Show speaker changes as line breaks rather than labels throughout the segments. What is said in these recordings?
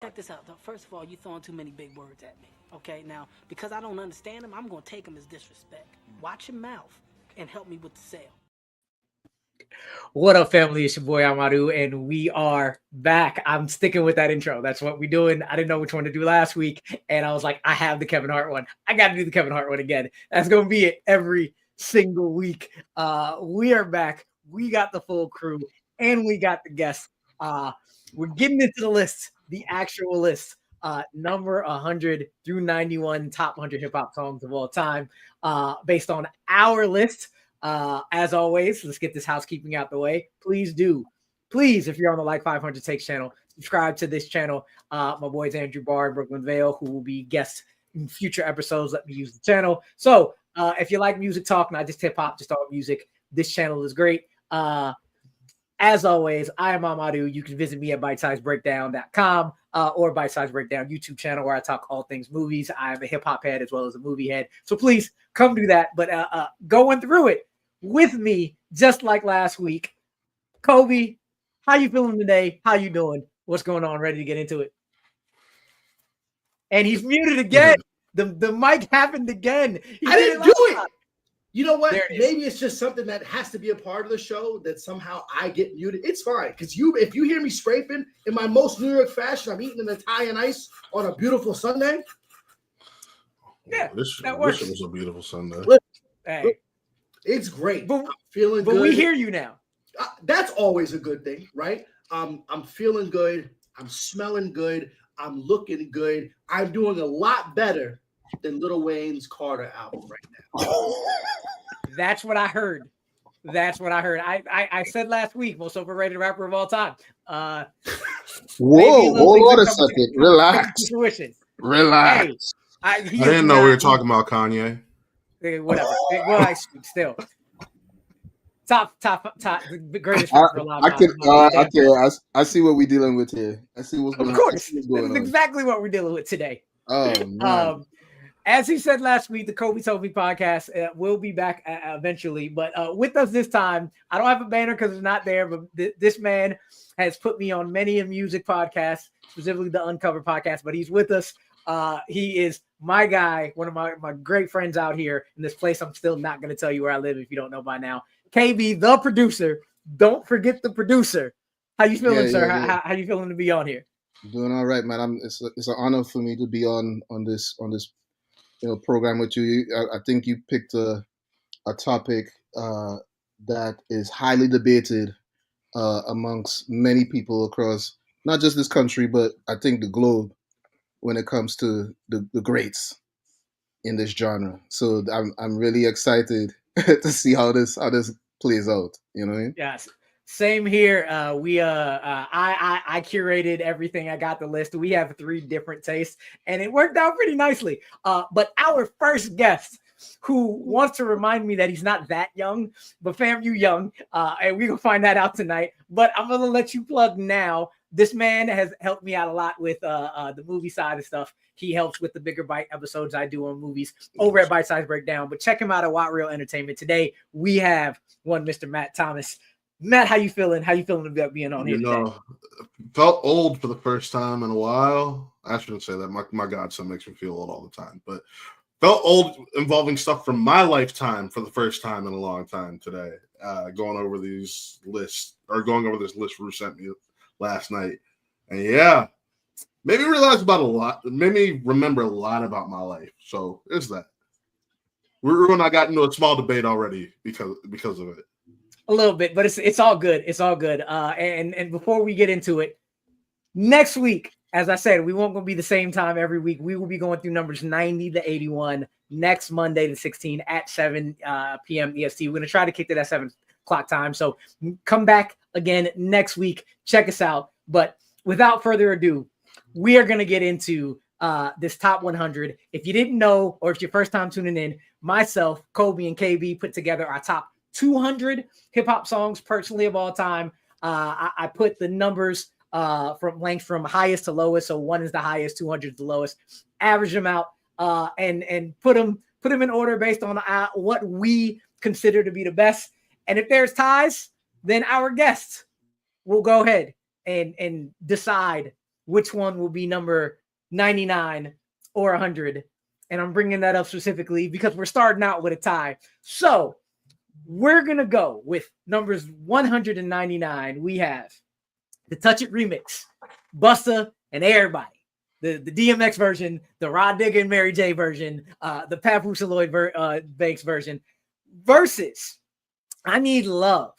Check this out, though. First of all, you throwing too many big words at me. Okay, now because I don't understand them, I'm gonna take them as disrespect. Watch your mouth and help me with the sale.
What up, family? It's your boy Amaru, and we are back. I'm sticking with that intro. That's what we're doing. I didn't know which one to do last week, and I was like, I have the Kevin Hart one. I got to do the Kevin Hart one again. That's gonna be it every single week. We are back. We got the full crew, and we got the guests. We're getting into the list, the actual list. Number 100 through 91 top 100 hip hop songs of all time, based on our list. As always, let's get this housekeeping out the way. Please, if you're on the Like 500 Takes channel, subscribe to this channel. My boys Andrew Barr and Brooklyn Vale, who will be guests in future episodes, let me use the channel. So if you like music talk, not just hip hop, just all music, this channel is great. As always, I am Amaru. You can visit me at bitesizebreakdown.com or Bite Size Breakdown YouTube channel where I talk all things movies. I am a hip hop head as well as a movie head. So please come do that. But going through it with me, just like last week, Kolby, how you feeling today? How you doing? What's going on? Ready to get into it? And he's muted again. The mic happened again.
I didn't do it.
Time.
You know what? Maybe it's just something that has to be a part of the show that somehow I get muted. It's fine because if you hear me scraping in my most New York fashion, I'm eating an Italian ice on a beautiful Sunday.
Yeah, that works. This was a beautiful Sunday.
Hey,
it's great.
But,
I'm feeling good.
But we hear you now.
That's always a good thing, right? I'm feeling good. I'm smelling good. I'm looking good. I'm doing a lot better than Lil Wayne's Carter album right now.
That's what I heard. I said last week, most overrated rapper of all time.
Whoa, hold on a second. Relax. Relax.
Hey, I didn't know we were talking about Kanye.
Whatever. Well, I still. Top, the greatest rapper alive.
I see what we're dealing with here. I see what's going on.
Of course. This is exactly what we're dealing with today.
Oh, man.
As he said last week, the Kolby Told Me podcast will be back eventually. But with us this time, I don't have a banner because it's not there. But this man has put me on many a music podcasts, specifically the Uncover podcast. But he's with us. He is my guy, one of my great friends out here in this place. I'm still not going to tell you where I live if you don't know by now. KB, the producer. Don't forget the producer. How you feeling, sir? Yeah. How you feeling to be on here?
Doing all right, man. It's an honor for me to be on this program with you. I think you picked a topic that is highly debated amongst many people across not just this country, but I think the globe when it comes to the greats in this genre. So I'm really excited to see how this plays out. You know what I mean?
Yes. Same here. I curated everything. I got the list. We have 3 different tastes, and it worked out pretty nicely. But our first guest, who wants to remind me that he's not that young, but fam, you young, and we're gonna find that out tonight. But I'm gonna let you plug now. This man has helped me out a lot with the movie side of stuff. He helps with the Bigger Bite episodes I do on movies over at Bite Size Breakdown. But check him out at What Real Entertainment. Today we have one Mr. Matt Thomas. Matt, how you feeling? How you feeling about being on here today?
Felt old for the first time in a while. I shouldn't say that. My godson makes me feel old all the time. But felt old involving stuff from my lifetime for the first time in a long time today. Going over this list Rue sent me last night. And yeah, made me realize about a lot. Made me remember a lot about my life. So it's that. Rue and I got into a small debate already because of it.
A little bit, but it's all good. It's all good. And before we get into it, next week, as I said, we won't go be the same time every week. We will be going through numbers 90 to 81 next Monday the 16th at 7 p.m. EST. We're going to try to kick it at 7 o'clock time. So come back again next week. Check us out. But without further ado, we are going to get into this top 100. If you didn't know, or if your first time tuning in, myself, Kolby, and KB put together our top 200 hip-hop songs personally of all time. I put the numbers from length from highest to lowest. So 1 is the highest, 200 is the lowest. Average them out and put them in order based on what we consider to be the best. And if there's ties, then our guests will go ahead and decide which one will be number 99 or 100. And I'm bringing that up specifically because we're starting out with a tie. So we're going to go with numbers 199. We have the Touch It remix, Busta and everybody. The DMX version, the Rod Digger and Mary J version, the Papoose and Lloyd Banks version, versus I Need Love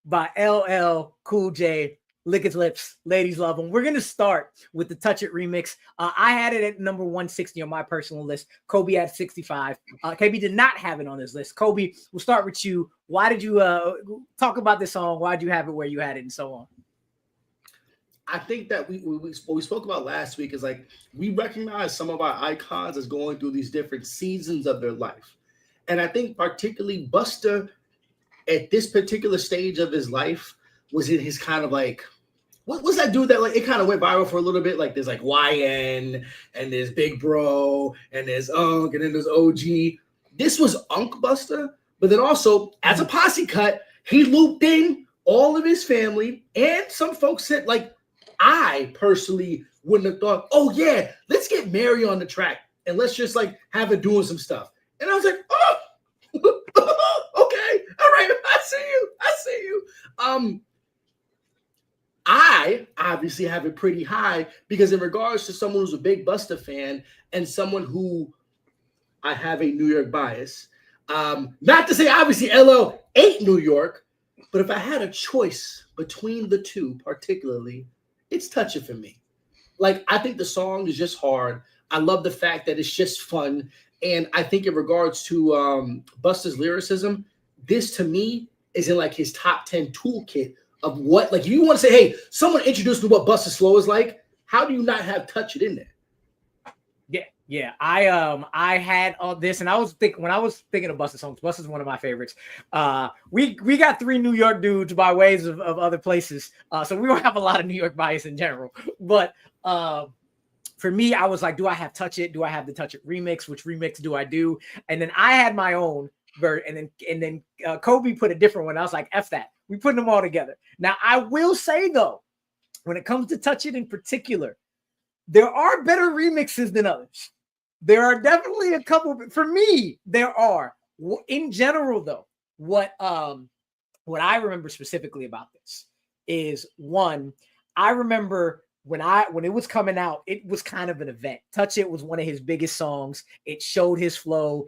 by LL Cool J, Lick His Lips, Ladies Love Him. We're going to start with the Touch It remix. I had it at number 160 on my personal list. Kolby had 65. KB did not have it on his list. Kolby, we'll start with you. Why did you talk about this song? Why did you have it where you had it and so on?
I think that what we spoke about last week is like we recognize some of our icons as going through these different seasons of their life. And I think particularly Busta at this particular stage of his life was in his kind of like, what was that dude that like it kind of went viral for a little bit? Like there's like YN and there's Big Bro and there's Unk and then there's OG. This was Unk Busta, but then also as a posse cut, he looped in all of his family and some folks said like, I personally wouldn't have thought, oh yeah, let's get Mary on the track and let's just like have her doing some stuff. And I was like, oh, okay, all right, I see you. I obviously have it pretty high because in regards to someone who's a big Busta fan and someone who I have a New York bias, not to say obviously LL ain't New York, but if I had a choice between the two particularly, it's Touch It for me. Like, I think the song is just hard. I love the fact that it's just fun. And I think in regards to Busta's lyricism, this to me is in like his top 10 toolkit of what, like, if you want to say, hey, someone introduced me what Busta's flow is like, how do you not have Touch It in there?
Yeah. I had all this, and I was thinking when I was thinking of Busta songs, Busta's one of my favorites. We got 3 New York dudes by ways of other places, so we don't have a lot of New York bias in general. But for me, I was like, do I have Touch It? Do I have the Touch It remix? Which remix do I do? And then I had my own version, and then Kolby put a different one. I was like, F that. We put them all together. Now I will say though, when it comes to Touch It in particular, there are better remixes than others. There are definitely a couple. For me, there are. In general, though, what I remember specifically about this is one. I remember when it was coming out, it was kind of an event. Touch It was one of his biggest songs. It showed his flow.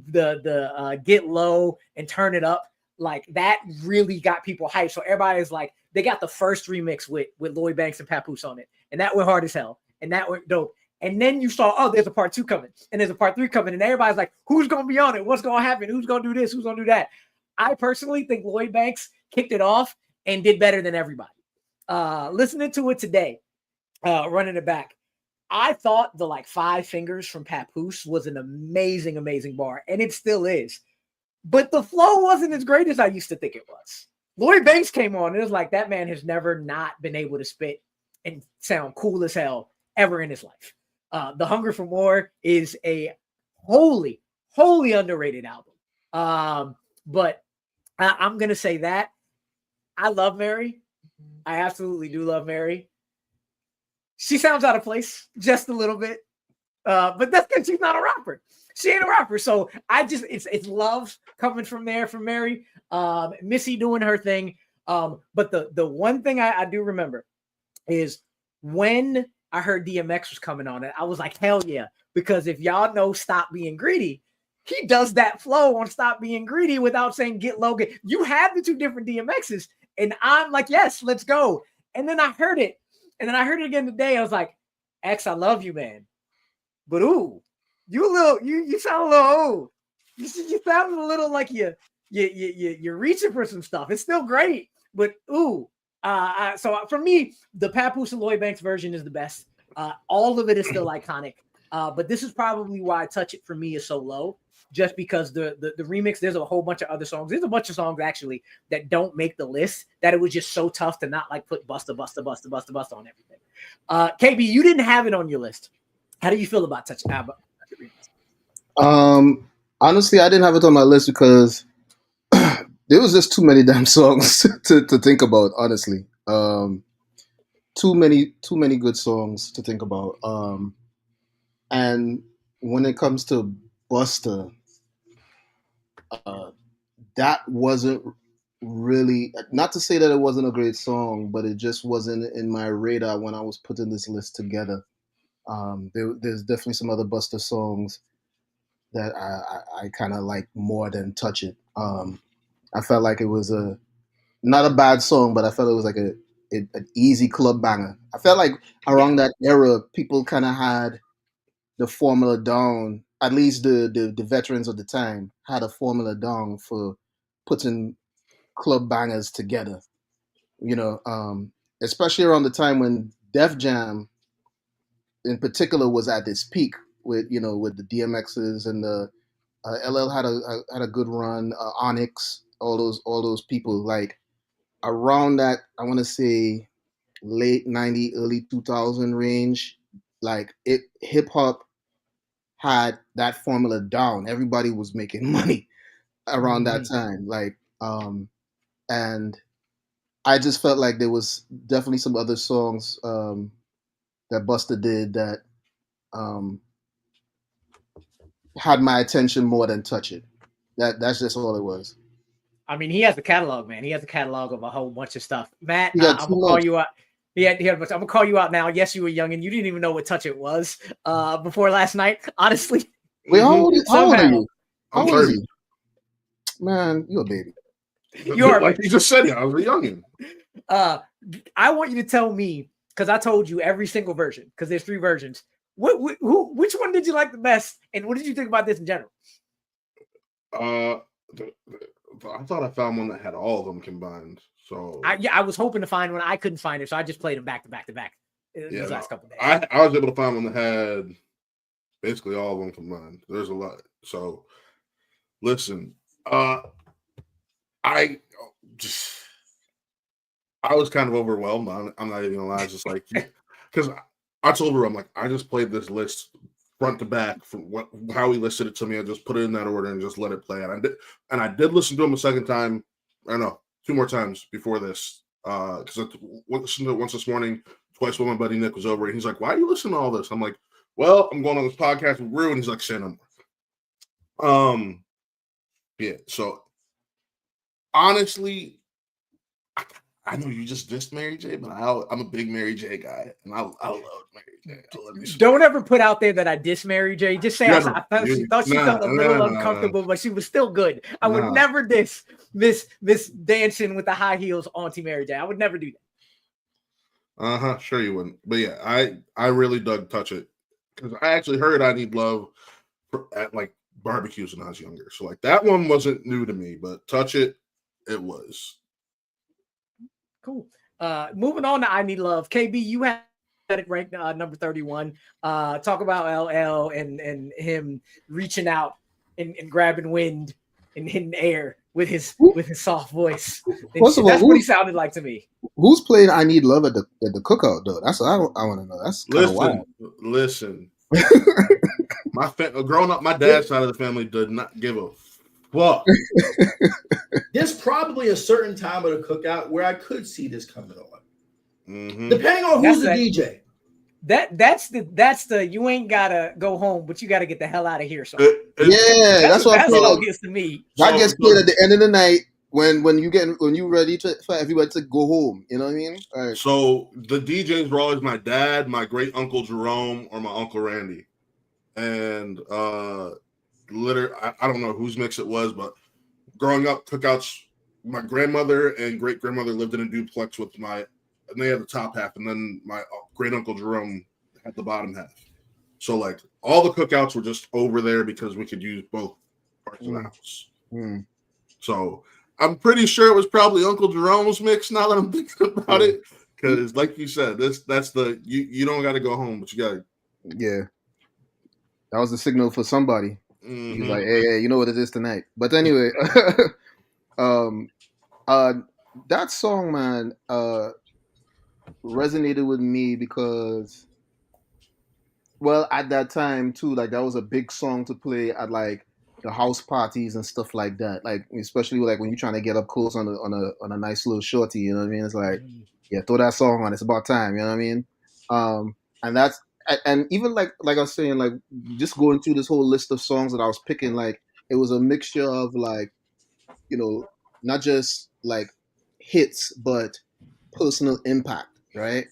The Get Low and Turn It Up, like that really got people hyped. So everybody's like, they got the first remix with Lloyd Banks and Papoose on it, and that went hard as hell. And that went dope. And then you saw, oh, there's a part 2 coming, and there's a part 3 coming, and everybody's like, who's going to be on it? What's going to happen? Who's going to do this? Who's going to do that? I personally think Lloyd Banks kicked it off and did better than everybody. Listening to it today, running it back, I thought the like 5 Fingers from Papoose was an amazing, amazing bar, and it still is. But the flow wasn't as great as I used to think it was. Lloyd Banks came on, and it was like that man has never not been able to spit and sound cool as hell ever in his life. The Hunger for More is a wholly underrated album. But I'm going to say that I love Mary. I absolutely do love Mary. She sounds out of place just a little bit. But that's because she's not a rapper. She ain't a rapper. So it's love coming from there from Mary. Missy doing her thing. But the one thing I do remember is when I heard DMX was coming on it, I was like, hell yeah. Because if y'all know Stop Being Greedy, he does that flow on Stop Being Greedy without saying get low. You have the 2 different DMXs. And I'm like, yes, let's go. And then I heard it. And then I heard it again today. I was like, X, I love you, man. But ooh, you sound a little old. You sound a little like you're reaching for some stuff. It's still great, but ooh. So for me, the Papoose and Lloyd Banks version is the best. All of it is still iconic. But this is probably why Touch It for me is so low, just because the remix, there's a whole bunch of other songs. There's a bunch of songs actually that don't make the list, that it was just so tough to not like put Busta on everything. KB, you didn't have it on your list. How do you feel about Touch It remix?
Honestly, I didn't have it on my list because there was just too many damn songs to think about, honestly. too many good songs to think about. And when it comes to Buster, uh, that wasn't really, not to say that it wasn't a great song, but it just wasn't in my radar when I was putting this list together. There's definitely some other Buster songs that I kind of like more than Touch It. I felt like it was not a bad song, but I felt it was like an easy club banger. I felt like around that era, people kind of had the formula down. At least the veterans of the time had a formula down for putting club bangers together. You know, especially around the time when Def Jam, in particular, was at its peak with with the DMXs and the LL had a good run. Onyx, all those people like around that. I want to say late 90, early 2000 range. Like it, hip hop had that formula down. Everybody was making money around that time. Like, and I just felt like there was definitely some other songs that Busta did that um, had my attention more than Touch It. That's just all it was.
I mean, he has a catalog, man. He has a catalog of a whole bunch of stuff. Matt,
He got
I'm
too
gonna call
much.
you out. I'm gonna call you out now. Yes, you were young and you didn't even know what Touch It was before last night. Honestly,
Wait, how old are
somehow
you? How
I'm
old is
30.
he? Man, you a baby.
You're
Like you just said, I was a youngin.
I want you to tell me, because I told you every single version, because there's 3 versions. Which one did you like the best, and what did you think about this in general?
I thought I found one that had all of them combined. So
I was hoping to find one. I couldn't find it, so I just played them back to back to back. These last couple days.
I was able to find one that had basically all of them combined. There's a lot. So listen, I was kind of overwhelmed. I'm not even gonna lie. It's just like because I told her I'm like I just played this list front to back from how he listed it to me. I just put it in that order and just let it play. And I did listen to him a second time. I know 2 more times before this because I listened to it once this morning, twice when my buddy Nick was over, and he's like, "Why are you listening to all this?" I'm like, "Well, I'm going on this podcast with Rue," and he's like, "Say no more." Yeah. So honestly, I know you just dissed Mary J, but I'm a big Mary J guy, and I love Mary J. I love
Don't ever put out there that I diss Mary J. Just say I thought she felt a little uncomfortable, but she was still good. I would never diss Miss dancing with the high heels Auntie Mary J. I would never do
that. Sure you wouldn't. But yeah, I really dug Touch It because I actually heard I Need Love at like barbecues when I was younger. So like that one wasn't new to me, but Touch It, it was.
Cool. Moving on to I Need Love. KB, you had it ranked number 31. Talk about LL and him reaching out and grabbing wind and hitting air with his soft voice.
First of all,
that's what he sounded like to me.
Who's playing I Need Love at the cookout though? That's what I want to know. That's kind of wild.
Listen. Growing up, my dad's side of the family did not give a fuck.
There's probably a certain time of the cookout where I could see this coming on,
mm-hmm.
depending on who's the DJ.
That's the you ain't gotta go home, but you gotta get the hell out of here. So
that's what
it gets to me.
That gets played at the end of the night when you ready for everybody to go home. You know what I mean? All right.
So the DJs were always my dad, my great uncle Jerome, or my uncle Randy, and literally I don't know whose mix it was, but growing up, cookouts, my grandmother and great grandmother lived in a duplex with and they had the top half, and then my great uncle Jerome had the bottom half. So like all the cookouts were just over there because we could use both parts of the house. So I'm pretty sure it was probably Uncle Jerome's mix now that I'm thinking about it. Because like you said, that's the you don't gotta go home, but you gotta.
Yeah. That was the signal for somebody.
Mm-hmm.
He was like, hey, you know what it is tonight. But anyway, that song, man, resonated with me because, well, at that time too, like that was a big song to play at like the house parties and stuff like that. Like especially like when you're trying to get up close on a nice little shorty, you know what I mean? It's like, yeah, throw that song on. It's about time. You know what I mean? And that's and even like I was saying, like just going through this whole list of songs that I was picking, like it was a mixture of like, you know, not just like hits, but personal impact, right?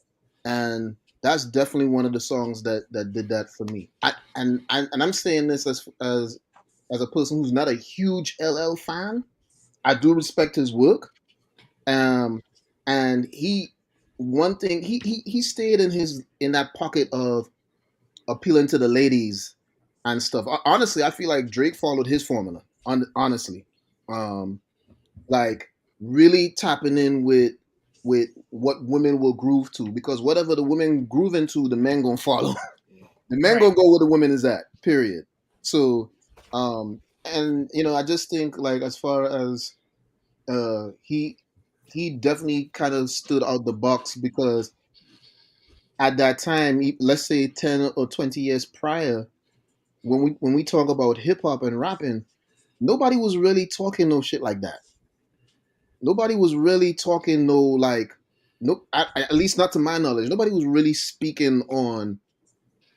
And that's definitely one of the songs that did that for me. And I'm saying this as a person who's not a huge LL fan. I do respect his work. And he one thing he stayed in that pocket of appealing to the ladies and stuff. Honestly, I feel like Drake followed his formula. Honestly, um, like really tapping in with what women will groove to, because whatever the women groove into, the men gonna follow. The men
Right.
gonna go where the woman is at. Period. So, and you know, I just think like as far as he definitely kind of stood out the box, because at that time, let's say 10 or 20 years prior, when we talk about hip hop and rapping, nobody was really talking no shit like that. Nobody was really talking no like no at least not to my knowledge. Nobody was really speaking on,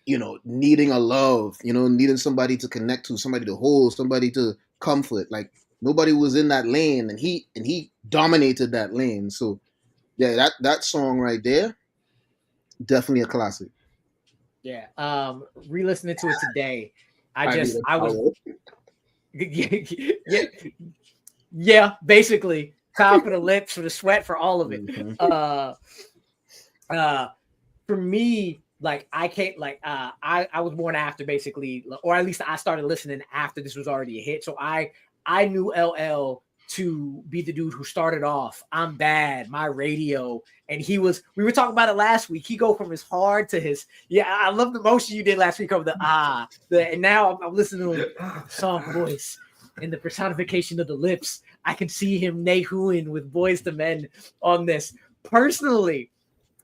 you know, needing a love, you know, needing somebody to connect to, somebody to hold, somebody to comfort. Like nobody was in that lane, and he dominated that lane. So yeah, that song right there, definitely a classic.
Yeah. Re-listening to it today, I
I need
was
a
yeah, yeah, basically. Time for the lips, for the sweat, for all of it.
Mhm.
For me, like I can't like I was born after, basically, or at least I started listening after this was already a hit. So I knew LL to be the dude who started off I'm Bad, My Radio, and we were talking about it last week. He go from his hard to his, yeah, I love the motion you did last week over and now I'm listening to him, soft voice and the personification of the lips. I can see him neighhooing with Boys to Men on this. Personally,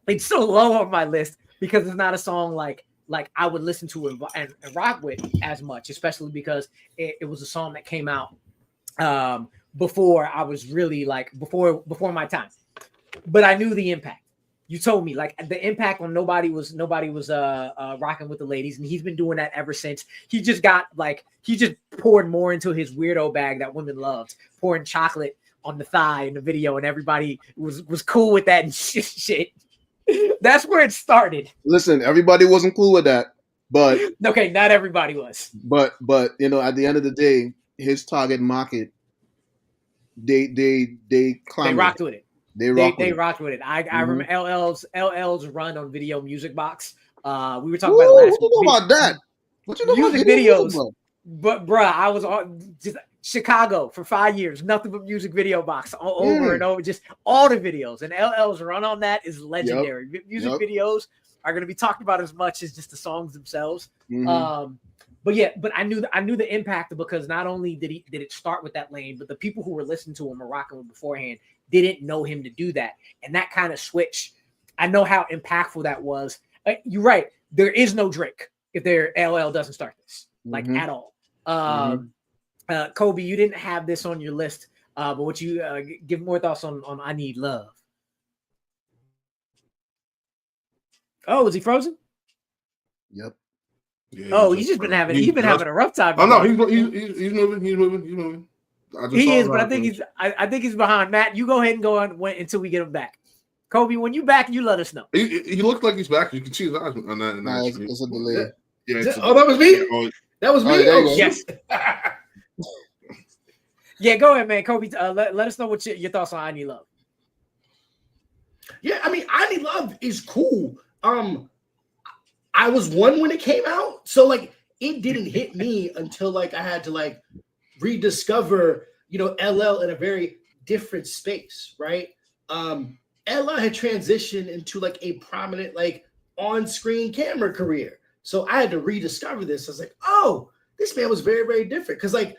it's so low on my list because it's not a song like I would listen to and rock with as much, especially because it was a song that came out before I was really like before my time. But I knew the impact. You told me like the impact on nobody was rocking with the ladies, and he's been doing that ever since. He just poured more into his weirdo bag that women loved, pouring chocolate on the thigh in the video, and everybody was cool with that and shit. That's where it started.
Listen, everybody wasn't cool with that, but
okay, not everybody was.
But you know, at the end of the day, his target market, they clamored.
Rocked with it.
They
rocked with it. I remember LL's run on Video Music Box. We were talking about
What
last
you know about that? What you know
music
about
videos? But bruh, I was on just Chicago for 5 years, nothing but Music Video Box over and over, just all the videos. And LL's run on that is legendary. Music videos are going to be talked about as much as just the songs themselves. But yeah, but I knew the impact, because not only did it start with that lane, but the people who were listening to him or rocking him beforehand didn't know him to do that. And that kind of switch, I know how impactful that was. You're right. There is no Drake if LL doesn't start this, like at all. Kolby, you didn't have this on your list, but what you give more thoughts on I Need Love? Oh, is he frozen?
Yep.
Yeah, he's just been having a rough time.
Oh no, he's moving.
He is, but I think he's behind. Matt, you go ahead and go on until we get him back. Kolby, when you back, you let us know.
He looked like he's back. You can see his eyes on that.
Nah, it's a delay.
Yeah, that was me. That was me.
Yes. Yeah, go ahead, man. Kolby, let us know what your thoughts on I Need Love.
Yeah, I mean, I Need Love is cool. I was one when it came out, so like it didn't hit me until like I had to like rediscover, you know, LL in a very different space, right? LL had transitioned into like a prominent like on-screen camera career, so I had to rediscover this. I was like, oh, this man was very, very different, because like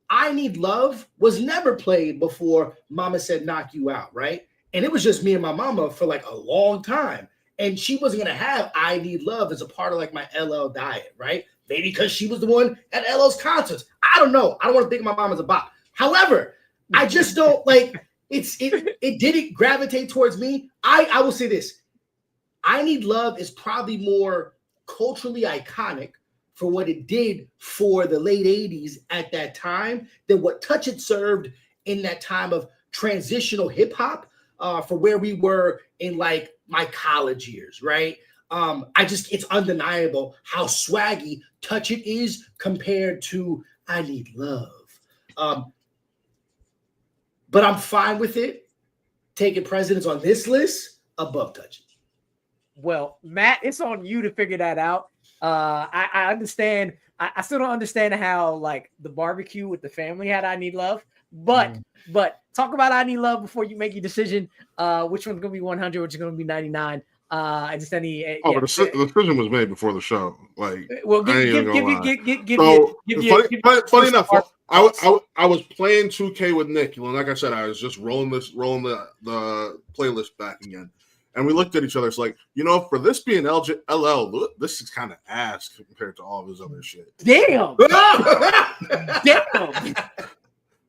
I Need Love was never played before Mama Said Knock You Out, right? And it was just me and my mama for like a long time. And she wasn't going to have I Need Love as a part of like my LL diet, right? Maybe because she was the one at LL's concerts. I don't know. I don't want to think of my mom as a bop. However, I just don't like it didn't gravitate towards me. I will say this. I Need Love is probably more culturally iconic for what it did for the late 80s at that time than what Touch It served in that time of transitional hip hop for where we were in like my college years, right? It's undeniable how swaggy Touch It is compared to I Need Love. But I'm fine with it taking precedence on this list above Touch It.
Well, Matt, it's on you to figure that out. I understand. I still don't understand how like the barbecue with the family had I Need Love, but talk about I Need Love before you make your decision. Which one's gonna be 100, which is gonna be 99. But the
decision was made before the show. Like,
well, funny
enough, I was playing 2K with Nick. Like I said, I was just rolling the playlist back again. And we looked at each other. It's like, for this being LL, this is kind of ass compared to all of his other shit.
Damn.
Damn.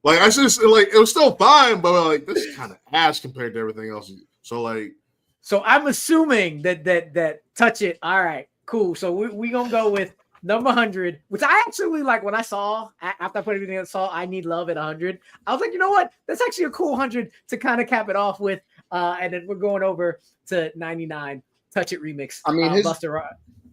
Like, I just, like, it was still fine, but like, this is kind of ass compared to everything else.
So I'm assuming that Touch It. All right, cool. So we gonna go with number 100, which I actually like. When I saw after I put everything, I saw I Need Love at 100. I was like, you know what? That's actually a cool 100 to kind of cap it off with. And then we're going over to 99 Touch It remix.
I mean,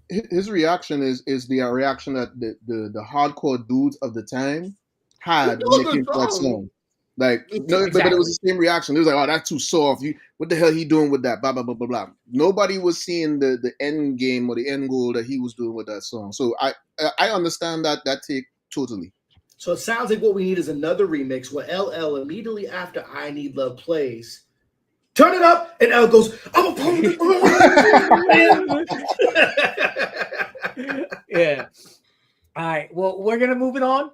his reaction is the reaction that the hardcore dudes of the time had making that song. Like, no, but it was the same reaction. It was like, oh, that's too soft. What the hell he doing with that? Blah, blah, blah, blah, blah. Nobody was seeing the end game or the end goal that he was doing with that song. So I understand that take totally.
So it sounds like what we need is another remix where LL immediately after I Need Love plays, turn it up, and L goes, I'm a
Yeah. All right. Well, we're gonna move it on.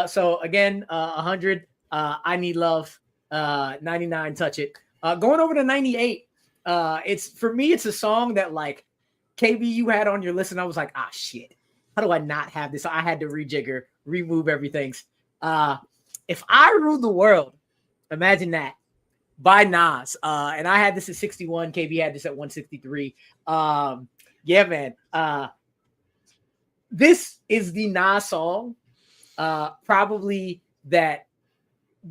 So again, 100. I Need Love, 99 Touch It. Going over to 98. For me, it's a song that like KB you had on your list, and I was like, shit. How do I not have this? I had to rejigger, remove everything. If I Ruled the World, imagine that. By Nas. And I had this at 61. KB had this at 163. Yeah, man. This is the Nas song, probably that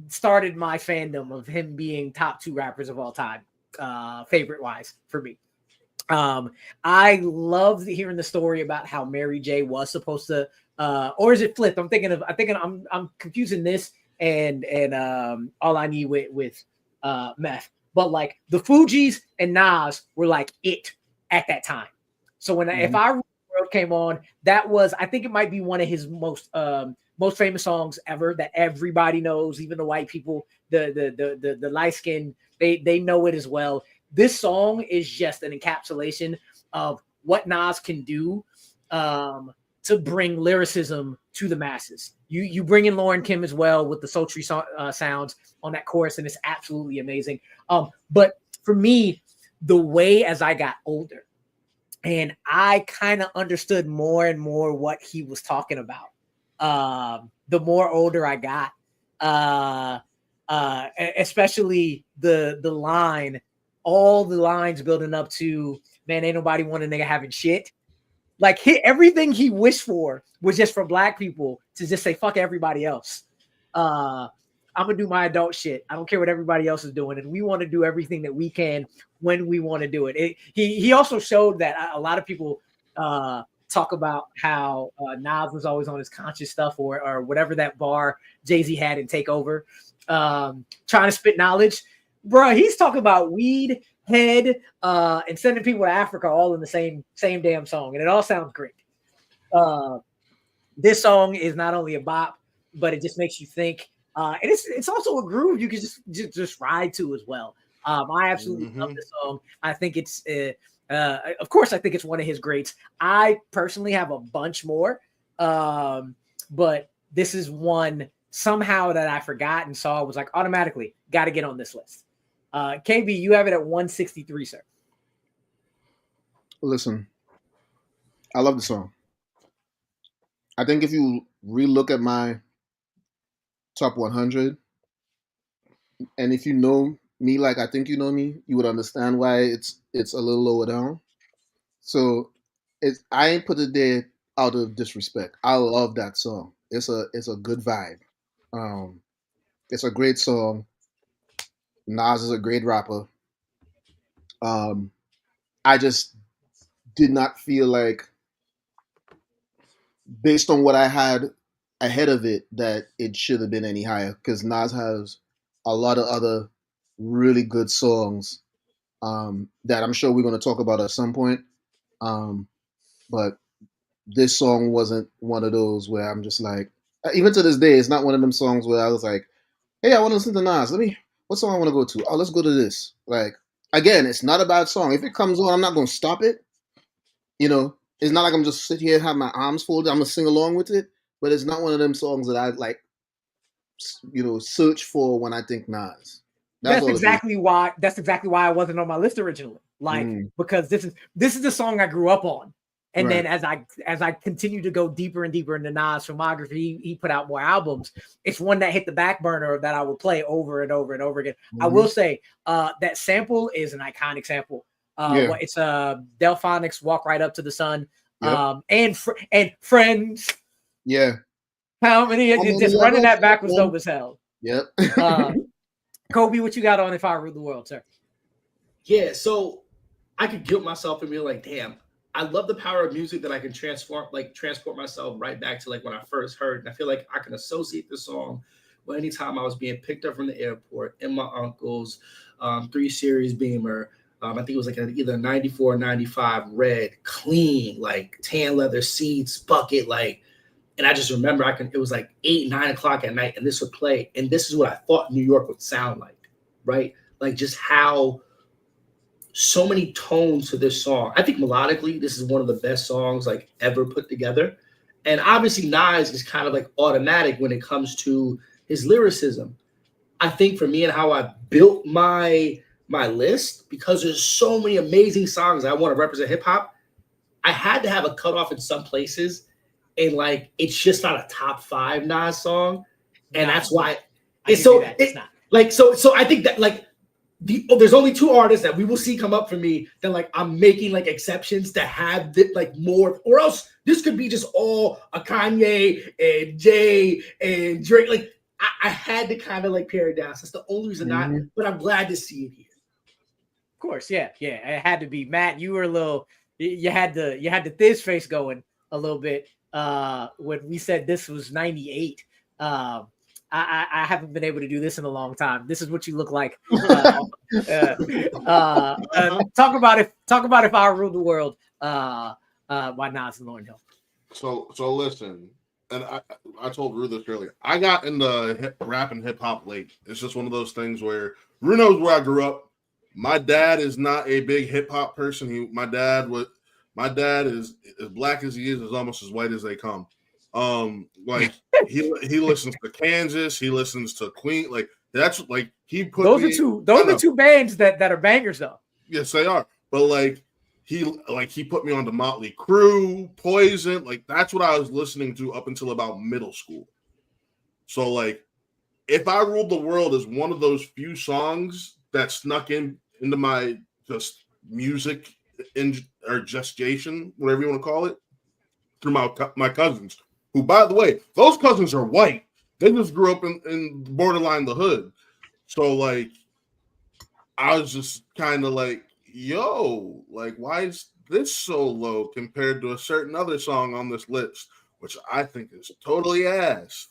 started my fandom of him being top 2 rappers of all time, favorite wise for me. I loved hearing the story about how Mary J was supposed to, or is it flipped? I'm confusing this and All I Need with Meth. But like the Fugees and Nas were like it at that time. So when If I Ruled the World came on, that was, I think it might be one of his most famous songs ever that everybody knows, even the white people, the light skin, they know it as well. This song is just an encapsulation of what Nas can do to bring lyricism to the masses. You bring in Lauren Kim as well with the sultry sounds on that chorus, and it's absolutely amazing. But for me, the way as I got older, and I kind of understood more and more what he was talking about. The more older I got, especially the line, all the lines building up to, man, ain't nobody want a nigga having shit. Like everything he wished for was just for black people to just say, fuck everybody else. I'm gonna do my adult shit. I don't care what everybody else is doing. And we want to do everything that we can when we want to do it. He also showed that a lot of people, talk about how Nas was always on his conscious stuff or whatever that bar Jay-Z had in Takeover, trying to spit knowledge. Bro, he's talking about weed, head, and sending people to Africa all in the same damn song. And it all sounds great. This song is not only a bop, but it just makes you think. And it's also a groove you can just ride to as well. I absolutely love this song. I think it's of course, I think it's one of his greats. I personally have a bunch more, but this is one somehow that I forgot and saw. Was like automatically got to get on this list. KB, you have it at 163, sir.
Listen, I love the song. I think if you relook at my top 100, and if you know me like I think you know me, you would understand why it's a little lower down. So I ain't put it there out of disrespect. I love that song. It's a good vibe. Um, it's a great song. Nas is a great rapper. Um, I just did not feel like, based on what I had ahead of it, that it should have been any higher, because Nas has a lot of other really good songs that I'm sure we're going to talk about at some point. Um, but this song wasn't one of those where I'm just like, even to this day, it's not one of them songs where I was like, hey, I want to listen to Nas. What song I want to go to? Oh, let's go to this. Like, again, it's not a bad song. If it comes on, I'm not going to stop it. It's not like I'm just sit here and have my arms folded. I'm going to sing along with it. But it's not one of them songs that I like, search for when I think Nas.
That's exactly why I wasn't on my list originally. Because this is the song I grew up on. And
Right.
then as I continue to go deeper and deeper into Nas' filmography, he put out more albums. It's one that hit the back burner that I would play over and over and over again. I will say that sample is an iconic sample. It's Delphonics' "Walk Right Up to the Sun," and Friends.
Yeah.
How many just running that back was dope as hell.
Yep.
Kolby, what you got on If I Ruled the World, sir?
Yeah, so I could guilt myself and be like, damn, I love the power of music that I can transport myself right back to like when I first heard. And I feel like I can associate the song with any time I was being picked up from the airport in my uncle's 3 Series Beamer. I think it was like either 94 or 95 red, clean, like tan leather seats, bucket, like. And I just remember it was like 8, 9 o'clock at night, and this would play. And this is what I thought New York would sound like, right? Like just how so many tones to this song. I think melodically, this is one of the best songs like ever put together. And obviously Nas is kind of like automatic when it comes to his lyricism. I think for me and how I built my list, because there's so many amazing songs I want to represent hip hop, I had to have a cutoff in some places. And like, it's just not a top 5 Nas song. And that's why it's so, it's not like, so I think that like, there's only 2 artists that we will see come up for me that like I'm making like exceptions to have like more, or else this could be just all a Kanye and Jay and Drake. Like I had to kind of like pare it down. So that's the only reason not, but I'm glad to see it here.
Of course, yeah, it had to be. Matt, you were a little, you had the thiz face going a little bit when we said this was 98. I haven't been able to do this in a long time. This is what you look like. Talk about If I Ruled the World by Nas and Lauryn Hill.
So listen, and I told Rue this earlier. I got into rap and hip hop late. It's just one of those things where Rue knows where I grew up. My dad is not a big hip hop person. My dad is as black as he is almost as white as they come. Like he listens to Kansas, he listens to Queen, like that's like he put
those are two bands that are bangers though.
Yes, they are. But like he put me on the Motley Crue, Poison, like that's what I was listening to up until about middle school. So like If I Ruled the World is one of those few songs that snuck into my just music or gestation, whatever you want to call it, through my cousins, who, by the way, those cousins are white. They just grew up in borderline the hood. So, like, I was just kind of like, yo, like, why is this so low compared to a certain other song on this list, which I think is totally ass.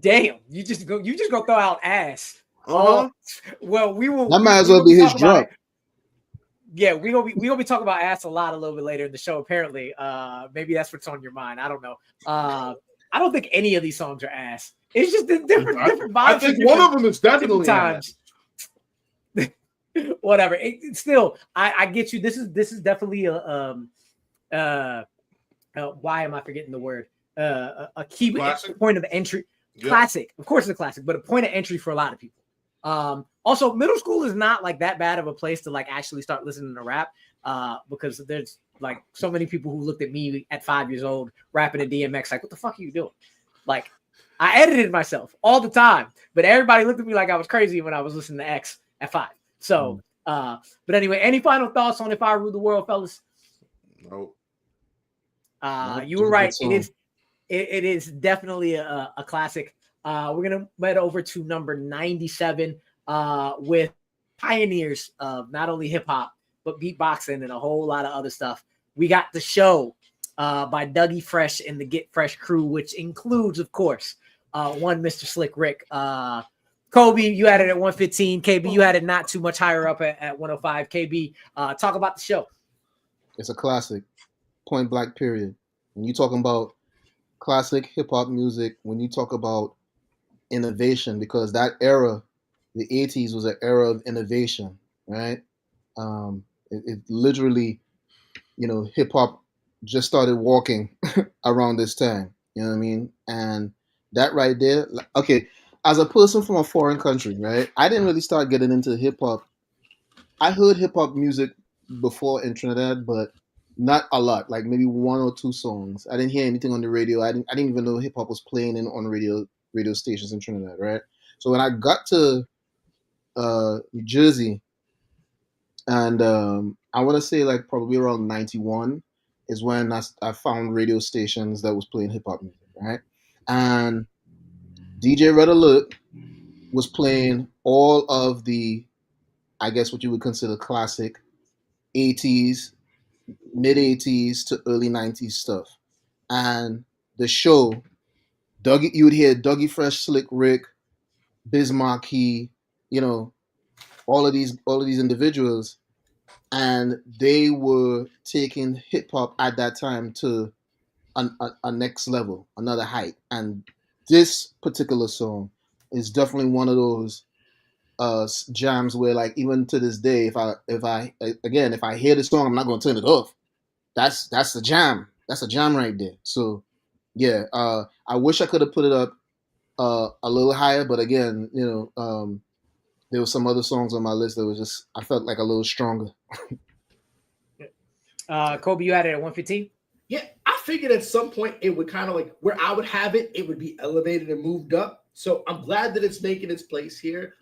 Damn, you just go throw out ass. Well, we will.
That might as well be his drop.
Yeah, we gonna be talking about ass a little bit later in the show. Apparently, maybe that's what's on your mind. I don't know. I don't think any of these songs are ass. It's just different vibes.
I think one of them is definitely
times. Whatever. Still, I get you. This is definitely a why am I forgetting the word? A key point of entry. Yep. Classic, of course, it's a classic, but a point of entry for a lot of people. Also, middle school is not like that bad of a place to like actually start listening to rap, because there's like so many people who looked at me at 5 years old rapping a DMX like, what the fuck are you doing? Like, I edited myself all the time, but everybody looked at me like I was crazy when I was listening to X at 5. So, but anyway, any final thoughts on If I Rule the World, fellas?
Nope.
You were right. It is definitely a classic. We're gonna head over to number 97 with pioneers of not only hip hop but beatboxing and a whole lot of other stuff. We got The Show by Dougie Fresh and the Get Fresh crew, which includes, of course, one Mr. Slick Rick. Kolby, you had it at 115. KB, you had it not too much higher up at 105. KB, talk about The Show.
It's a classic, point blank, period. When you're talking about classic hip hop music, when you talk about innovation, because that era, the 80s, was an era of innovation, right? It literally, hip hop just started walking around this time. You know what I mean? And that right there, okay, as a person from a foreign country, right? I didn't really start getting into hip hop. I heard hip hop music before in Trinidad, but not a lot. Like maybe 1 or 2 songs. I didn't hear anything on the radio. I didn't even know hip hop was playing on radio stations in Trinidad, right? So when I got to New Jersey, and I want to say like probably around 91 is when I found radio stations that was playing hip hop music, right? And DJ Red Alert was playing all of the, I guess what you would consider classic 80s, mid 80s to early 90s stuff. And The Show, you would hear Dougie Fresh, Slick Rick, Biz Markie, all of these individuals, and they were taking hip hop at that time to a next level, another height. And this particular song is definitely one of those jams where, like, even to this day, if I hear the song, I'm not gonna turn it off. That's the jam. That's a jam right there. So yeah, I wish I could have put it up a little higher, but again, there were some other songs on my list that was just, I felt like a little stronger.
Kolby, you had it at 115?
Yeah, I figured at some point it would kind of like where I would have it, it would be elevated and moved up. So I'm glad that it's making its place here.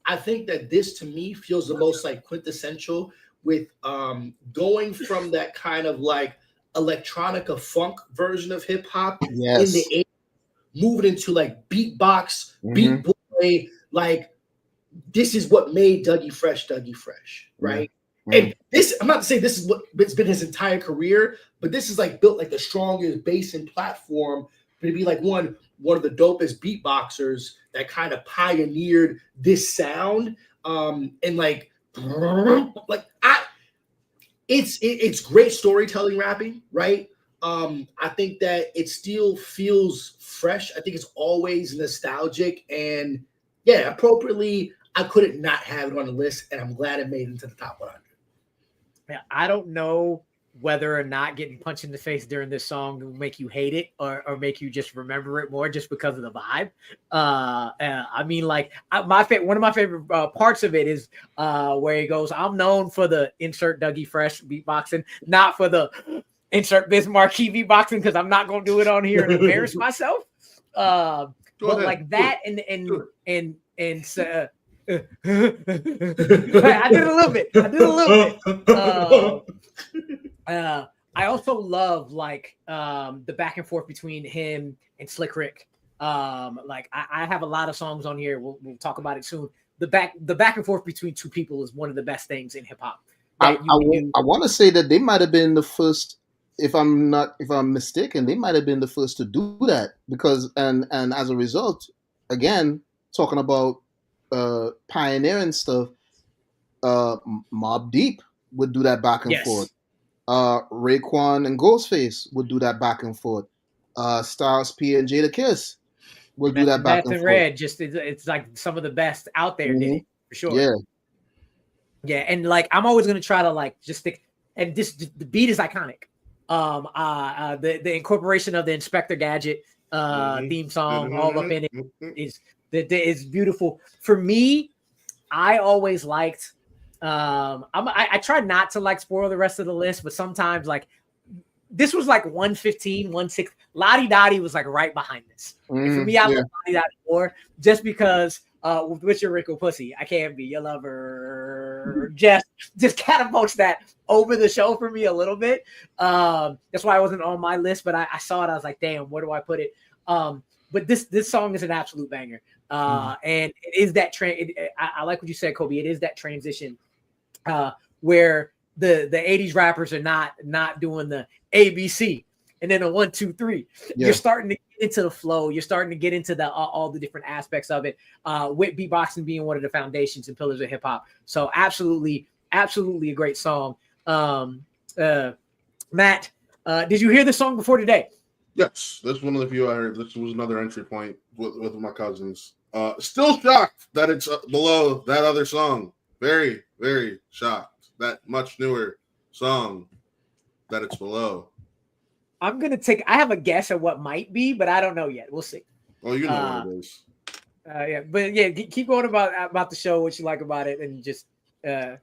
I think that this to me feels the most like quintessential with going from that kind of like electronica funk version of hip hop in the 80s, moving into like beatbox, beat boy, like this is what made Dougie Fresh, right? And this, I'm not to say this is what it's been his entire career, but this is like built like the strongest base and platform to be like one of the dopest beatboxers that kind of pioneered this sound. And like it's great storytelling rapping, right? I think that it still feels fresh. I think it's always nostalgic, and yeah, appropriately, I couldn't not have it on the list, and I'm glad it made it into the top 100.
Yeah, I don't know whether or not getting punched in the face during this song will make you hate it or make you just remember it more just because of the vibe. I mean, like one of my favorite parts of it is where he goes, "I'm known for the insert Dougie Fresh beatboxing, not for the insert Biz Markie beatboxing, because I'm not gonna do it on here and embarrass myself." But ahead. Like that and I did a little bit. I also love like the back and forth between him and Slick Rick. Like I have a lot of songs on here. We'll talk about it soon. The back and forth between two people is one of the best things in hip hop.
I want to say that they might have been the first. If I'm mistaken, they might have been the first to do that, because and as a result, again, talking about pioneering stuff, Mobb Deep would do that back and forth. Raekwon and Ghostface would do that back and forth. Styles P and Jada Kiss would do that back and forth.
Red, it's like some of the best out there, did it, for sure. Yeah, and like I'm always gonna try to like just stick, and the beat is iconic. The incorporation of the Inspector Gadget theme song all up in it is beautiful. For me, I always liked. I try not to like spoil the rest of the list, but sometimes like this was like 115, 116. Lottie Dottie was like right behind this. And for me, I love Lottie Dottie more just because with your Rico Pussy, I can't be your lover. Just catapults that over the show for me a little bit. That's why it wasn't on my list, but I saw it. I was like, damn, where do I put it? But this song is an absolute banger. And it is that I like what you said, Kolby. It is that transition where the 80s rappers are not doing the ABC and then a 1, 2, 3. Yeah. You're starting to get into the flow. You're starting to get into the all the different aspects of it. With beatboxing being one of the foundations and pillars of hip hop. So absolutely a great song. Matt, did you hear this song before today?
Yes, that's one of the few I heard. This was another entry point with my cousins. Still shocked that it's below that other song. Very, very shocked. That much newer song that it's below.
I have a guess at what might be, but I don't know yet. We'll see.
Oh, you know what it is.
Yeah, but yeah, keep going about the show, what you like about it, and just
like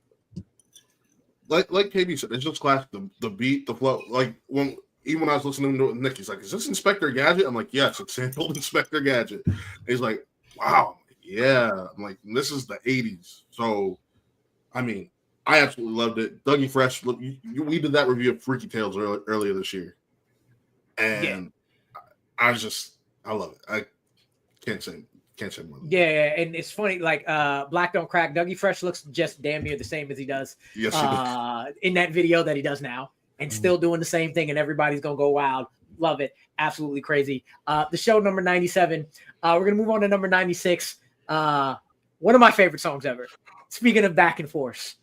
KB said, it's just classic. The beat, the flow. Like even when I was listening to Nick, he's like, "Is this Inspector Gadget?" I'm like, "Yes, it's sampled Inspector Gadget." And he's like, "Wow, yeah." I'm like, "This is the '80s." So, I mean, I absolutely loved it. Dougie Fresh, we did that review of Freaky Tales earlier this year, and I love it. I can't say more.
Yeah, and it's funny, like Black Don't Crack. Dougie Fresh looks just damn near the same as he does.
Yes, he does.
In that video that he does now, and still doing the same thing, and everybody's gonna go wild. Love it, absolutely crazy. The show number 97. We're gonna move on to number 96. One of my favorite songs ever. Speaking of back and forth,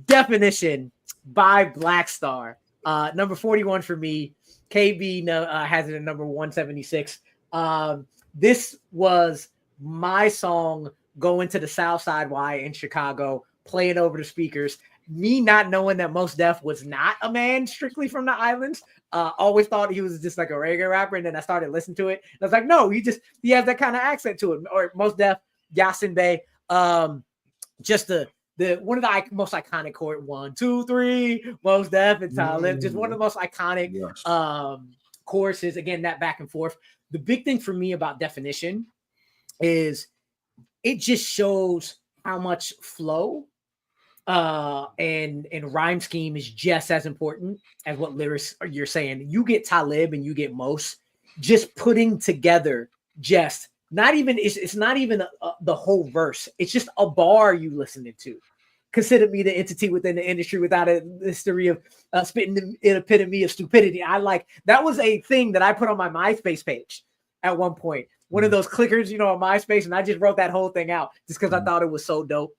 Definition by Black Star. Number 41 for me. KB has it at number 176. This was my song going to the Southside Y in Chicago, playing over the speakers. Me not knowing that Mos Def was not a man strictly from the islands. Always thought he was just like a reggae rapper, and then I started listening to it. And I was like, no, he has that kind of accent to him. Or Mos Def, Yasin Bey, just the one of the most iconic chord 1, 2, 3, Mos Def and Talib, just one of the most iconic choruses. Again, that back and forth. The big thing for me about Definition is it just shows how much flow and rhyme scheme is just as important as what lyrics you're saying. You get Talib and you get Mos just putting together just not even it's not even the whole verse. It's just a bar you listening to. Consider me the entity within the industry without a history of spitting the epitome of stupidity. That was a thing that I put on my MySpace page at one point. One of those clickers, on MySpace, and I just wrote that whole thing out just because I thought it was so dope.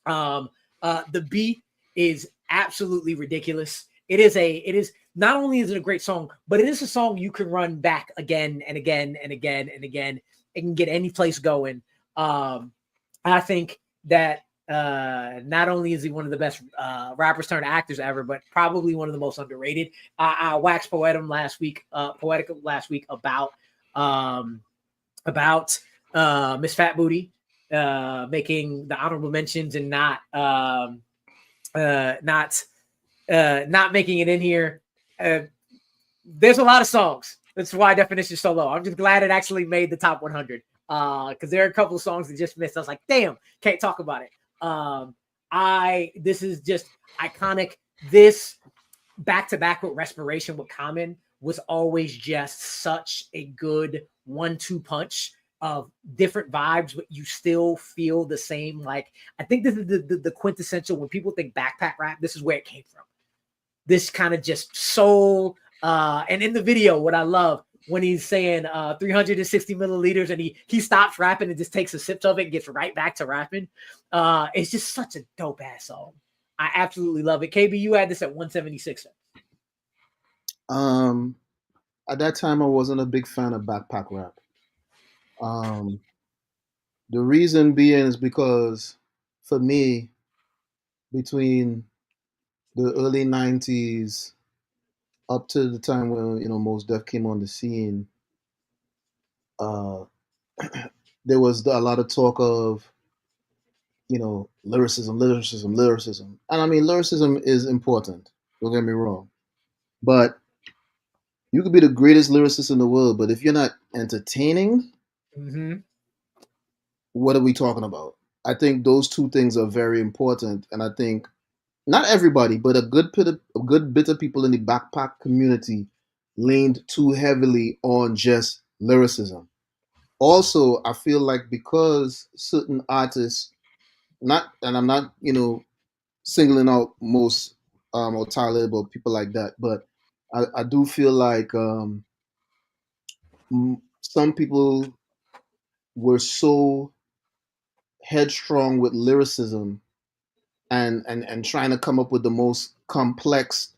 The beat is absolutely ridiculous. It is not only is it a great song, but it is a song you can run back again and again and again and again. It can get any place going. I think that not only is he one of the best rappers turned actors ever, but probably one of the most underrated. I waxed poetic last week about Miss Fat Booty making the honorable mentions and not making it in here. There's a lot of songs. That's why Definition is so low. I'm just glad it actually made the top 100 because there are a couple of songs that just missed. I was like, damn, can't talk about it. This is just iconic. This back to back with Respiration with Common was always just such a good 1-2 punch of different vibes, but you still feel the same. Like, I think this is the quintessential when people think backpack rap, this is where it came from. This kind of just soul. And in the video, what I love when he's saying 360 milliliters and he stops rapping and just takes a sip of it and gets right back to rapping. It's just such a dope ass song. I absolutely love it. KB, you had this at 176.
At that time, I wasn't a big fan of backpack rap. The reason being is because for me, between the early 90s up to the time when Mos Def came on the scene, there was a lot of talk of lyricism, and I mean lyricism is important. Don't get me wrong, but You could be the greatest lyricist in the world, but if you're not entertaining,
Mm-hmm.
what are we talking about? I think those two things are very important, and I think not everybody, but a good bit of people in the backpack community leaned too heavily on just lyricism. Also, I feel like because certain artists, not, and I'm not, singling out most or Talib or people like that, but I do feel like some people were so headstrong with lyricism and trying to come up with the most complex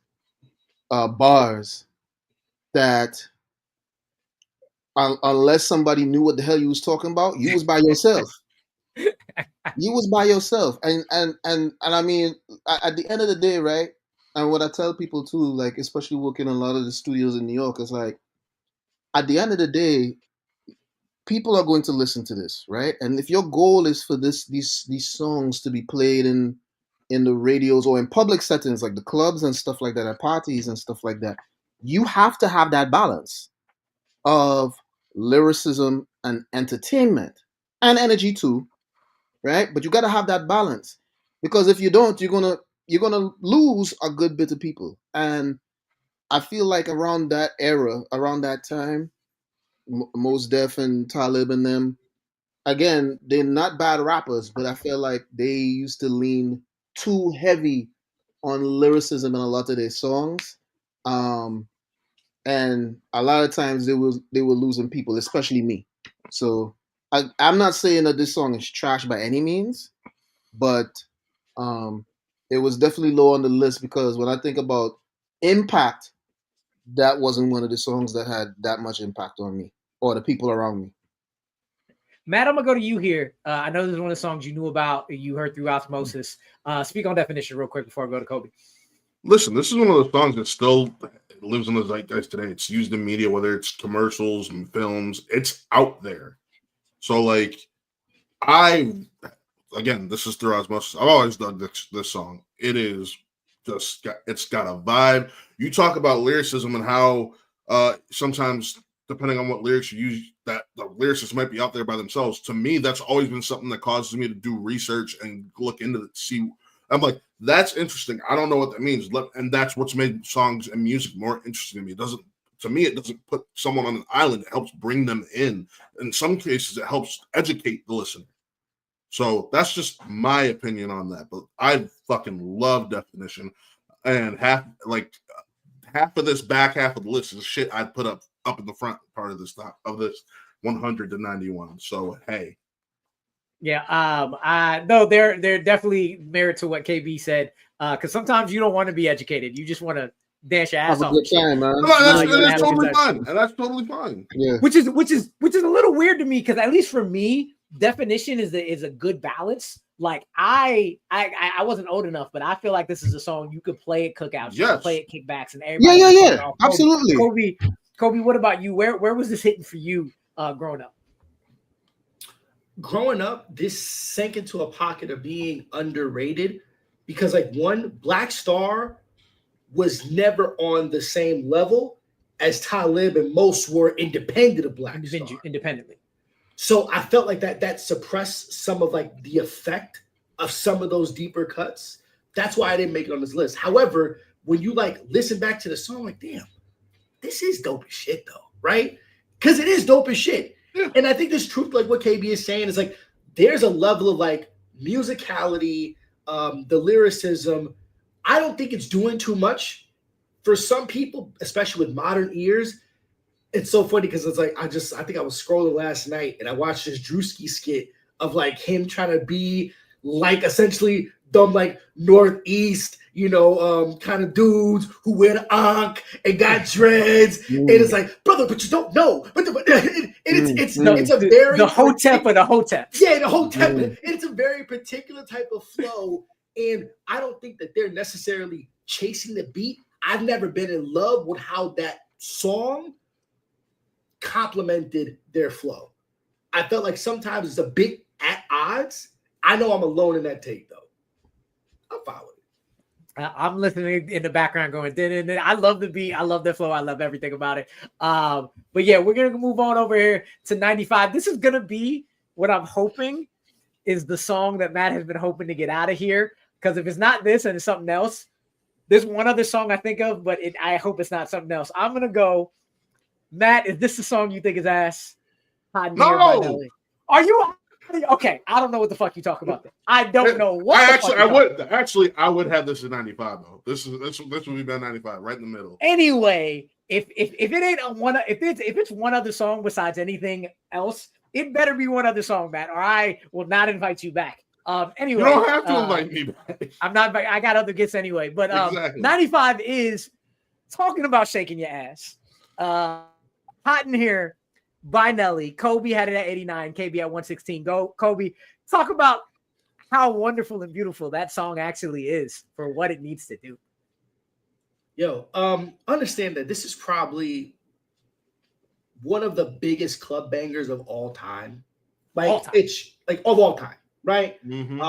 bars that unless somebody knew what the hell you was talking about, you was by yourself. You was by yourself, and I mean, at the end of the day, right? And what I tell people too, like especially working in a lot of the studios in New York, is like at the end of the day, people are going to listen to this, right? And if your goal is for these songs to be played in the radios or in public settings like the clubs and stuff like that, at parties and stuff like that, you have to have that balance of lyricism and entertainment and energy too, right? But you got to have that balance because if you don't, you're gonna lose a good bit of people. And I feel like around that era, around that time, Mos Def and Talib and them, again, they're not bad rappers, but I feel like they used to lean too heavy on lyricism in a lot of their songs. Um, and a lot of times they were losing people, especially me. So I'm not saying that this song is trash by any means, but um, it was definitely low on the list because when I think about impact, that wasn't one of the songs that had that much impact on me or the people around me.
Matt, I'm gonna go to you here. I know this is one of the songs you knew about, you heard through osmosis. Speak on definition real quick before I go to Kolby.
Listen, this is one of those songs that still lives in the zeitgeist today. It's used in media, whether it's commercials and films. It's out there. So, like, again, this is through osmosis. I've always dug this song. It's got a vibe. You talk about lyricism and how sometimes, depending on what lyrics you use, that the lyricists might be out there by themselves. To me, that's always been something that causes me to do research and look into it, see. I'm like, that's interesting. I don't know what that means. And that's what's made songs and music more interesting to me. It doesn't put someone on an island. It helps bring them in. In some cases, it helps educate the listener. So that's just my opinion on that. But I fucking love Definition. And half of this back half of the list is shit I'd put up in the front part of this 100 to 91. So hey.
Yeah, no, they're definitely merit to what KB said. Because sometimes you don't want to be educated. You just want to dance your ass
Have a
off.
good time, man.
That's totally fine. And that's totally fine.
Yeah.
Which is a little weird to me, because at least for me, Definition is a good balance. Like I wasn't old enough, but I feel like this is a song you could play at cookouts, you could play at kickbacks, and everybody.
Yeah. Absolutely.
Kolby, what about you? Where was this hitting for you growing up?
Growing up, this sank into a pocket of being underrated because, like, one, Black Star was never on the same level as Talib and most were independent of Black Star.
Independently.
So I felt like that suppressed some of like the effect of some of those deeper cuts. That's why I didn't make it on this list. However, when you like listen back to the song, like, damn, this is dope as shit though, right? Because it is dope as shit. Yeah. And I think this truth, like what KB is saying, is like there's a level of like musicality, the lyricism. I don't think it's doing too much for some people, especially with modern ears. It's so funny because it's like I think I was scrolling last night and I watched this Drewski skit of like him trying to be like essentially dumb like Northeast, kind of dudes who wear the ankh and got dreads. And it's like, brother, but you don't know. It's a very
the Hotep of the Hoteps.
Yeah, the Hotep. It's a very particular type of flow. And I don't think that they're necessarily chasing the beat. I've never been in love with how that song complemented their flow. I felt like sometimes it's a bit at odds. I know I'm alone in that take, though. I'm fine with it.
I'm listening in the background going, din. I love the beat. I love the flow. I love everything about it. But yeah, we're going to move on over here to 95. This is going to be what I'm hoping is the song that Matt has been hoping to get out of here. Because if it's not this and it's something else, there's one other song I think of, but I hope it's not something else. I'm going to go, Matt, is this the song you think is ass? Hot in Here by
No.
Nelly. Are you okay? I don't know what the fuck you talk about. Then. I don't know what.
I would have this at 95 though. This would be about 95, right in the middle.
Anyway, if it ain't if it's one other song besides anything else, it better be one other song, Matt, or I will not invite you back. Anyway,
You don't have to invite me back.
I'm not. I got other gifts anyway. But
Exactly.
95 is talking about shaking your ass. Hot in Here by Nelly. Kolby had it at 89. KB at 116. Go, Kolby. Talk about how wonderful and beautiful that song actually is for what it needs to do.
Yo, understand that this is probably one of the biggest club bangers of all time. It's like of all time, right?
Mm-hmm.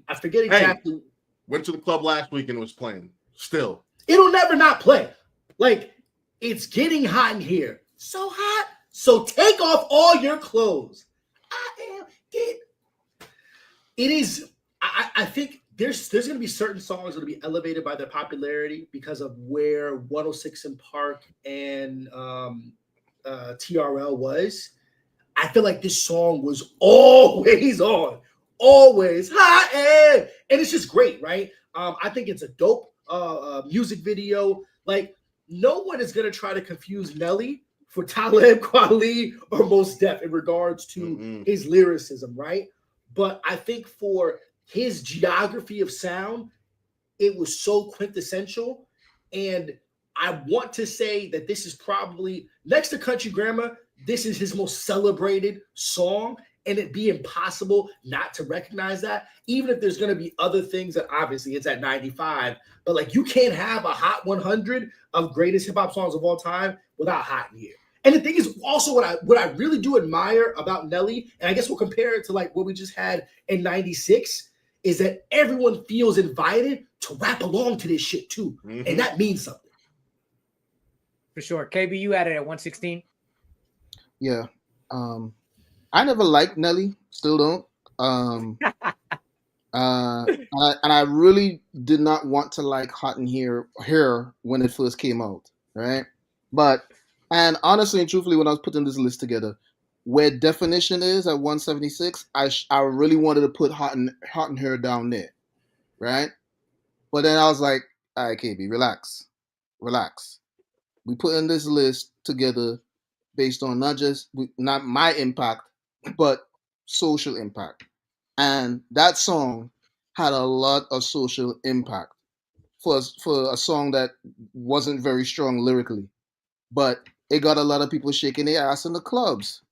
I forget exactly.
Went to the club last week and it was playing. Still,
it'll never not play. Like, it's getting hot in here. So hot. So take off all your clothes. It is. I think there's going to be certain songs that will be elevated by their popularity because of where 106 in Park and TRL was. I feel like this song was always on, always hot, and it's just great, right? I think it's a dope music video. Like, no one is going to try to confuse Nelly for Talib Kweli or Mos Def in regards to his lyricism, right? But I think for his geography of sound, it was so quintessential. And I want to say that this is probably, next to Country Grammar, this is his most celebrated song. And it'd be impossible not to recognize that, even if there's going to be other things that obviously it's at 95. But like, you can't have a Hot 100 of greatest hip hop songs of all time without Hot in Here. And the thing is also what I really do admire about Nelly, and I guess we'll compare it to like what we just had in 96, is that everyone feels invited to rap along to this shit too. Mm-hmm. And that means something.
For sure. KB, you had it at 116?
Yeah. I never liked Nelly, still don't. And I really did not want to like Hot in Here when it first came out, right? And honestly and truthfully, when I was putting this list together, where Definition is at 176, I really wanted to put Hot in Here down there, right? But then I was like, all right, KB, relax. We put in this list together based on not my impact, but social impact. And that song had a lot of social impact for a song that wasn't very strong lyrically. But it got a lot of people shaking their ass in the clubs,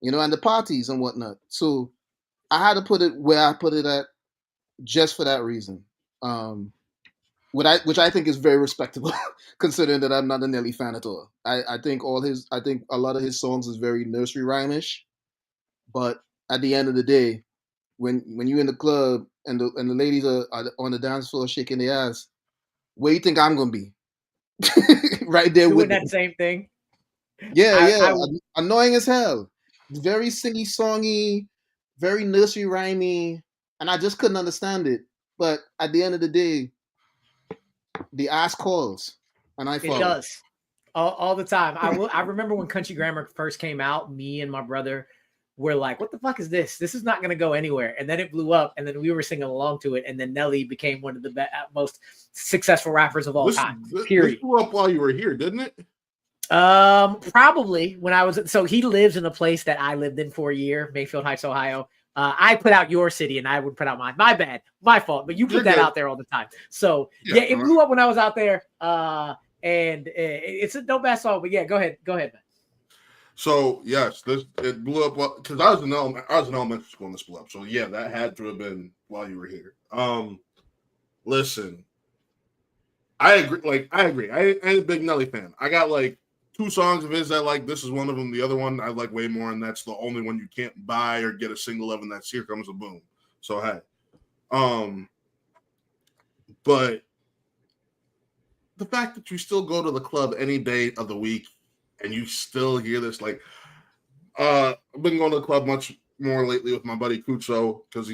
and the parties and whatnot. So I had to put it where I put it at just for that reason. Which I think is very respectable, considering that I'm not a Nelly fan at all. I think a lot of his songs is very nursery rhyme-ish, but at the end of the day, when you're in the club and the ladies are on the dance floor shaking their ass, where you think I'm gonna be? Right there
doing
with
that
them.
Same thing.
Yeah, annoying as hell. Very singy-songy, very nursery rhymey, and I just couldn't understand it. But at the end of the day, the ass calls, and I follow.
It does all the time. I remember when Country Grammar first came out, me and my brother were like, what the fuck is this? This is not going to go anywhere. And then it blew up, and then we were singing along to it, and then Nelly became one of the most successful rappers of all time, period.
This blew up while you were here, didn't it?
Probably when I was, so he lives in a place that I lived in for a year, Mayfield Heights, Ohio. I put out your city and I would put out mine. My bad, my fault, but you put that out there all the time. So yeah, it blew up when I was out there. And it's a dope ass song, but yeah, go ahead, man.
So yes, it blew up because I was in elementary school when this blew up. So yeah, that had to have been while you were here. Listen, I agree. I ain't a big Nelly fan. I got like 2 songs of his I like. This is one of them. The other one I like way more, and that's the only one you can't buy or get a single of, and that's Here Comes the Boom. So hey, but the fact that you still go to the club any day of the week and you still hear this, like, I've been going to the club much more lately with my buddy Kucho because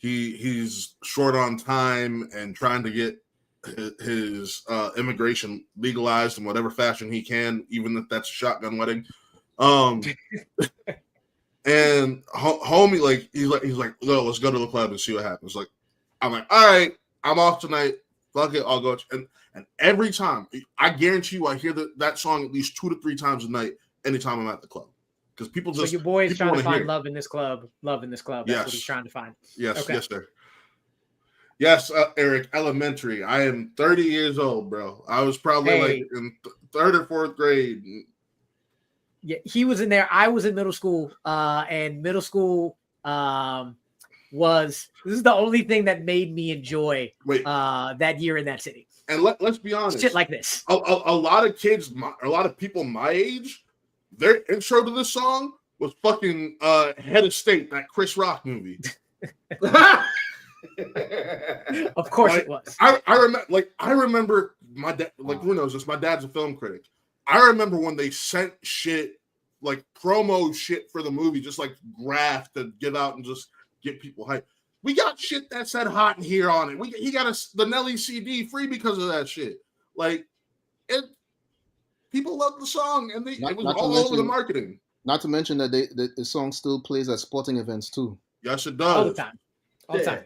he's short on time and trying to get his immigration legalized in whatever fashion he can, even if that's a shotgun wedding. And homie, like he's like, no, let's go to the club and see what happens. Like, I'm like, all right, I'm off tonight. Fuck it, I'll go. And every time, I guarantee you, I hear that song at least 2 to 3 times a night. Anytime I'm at the club, because people just.
So your boy is trying to find love
it.
in this club. Love in this club. That's what he's trying to find.
Yes,
okay.
Yes, sir. Yes, Eric. Elementary. I am 30 years old, bro. I was probably like in 3rd or 4th grade.
Yeah, he was in there. I was in middle school, and middle school this is the only thing that made me enjoy that year in that city.
And let's be honest,
shit like this.
A lot of kids, a lot of people my age, their intro to this song was fucking Head of State, that Chris Rock movie.
Of course, it was.
I remember my dad. Like, who knows this? My dad's a film critic. I remember when they sent shit, like promo shit for the movie, just like graph to give out and just get people hyped. We got shit that said "Hot in Here" on it. He got the Nelly CD free because of that shit. Like, people loved the song, and it was all over the marketing.
Not to mention that the song still plays at sporting events too.
Yes, it does
all the time. All the time.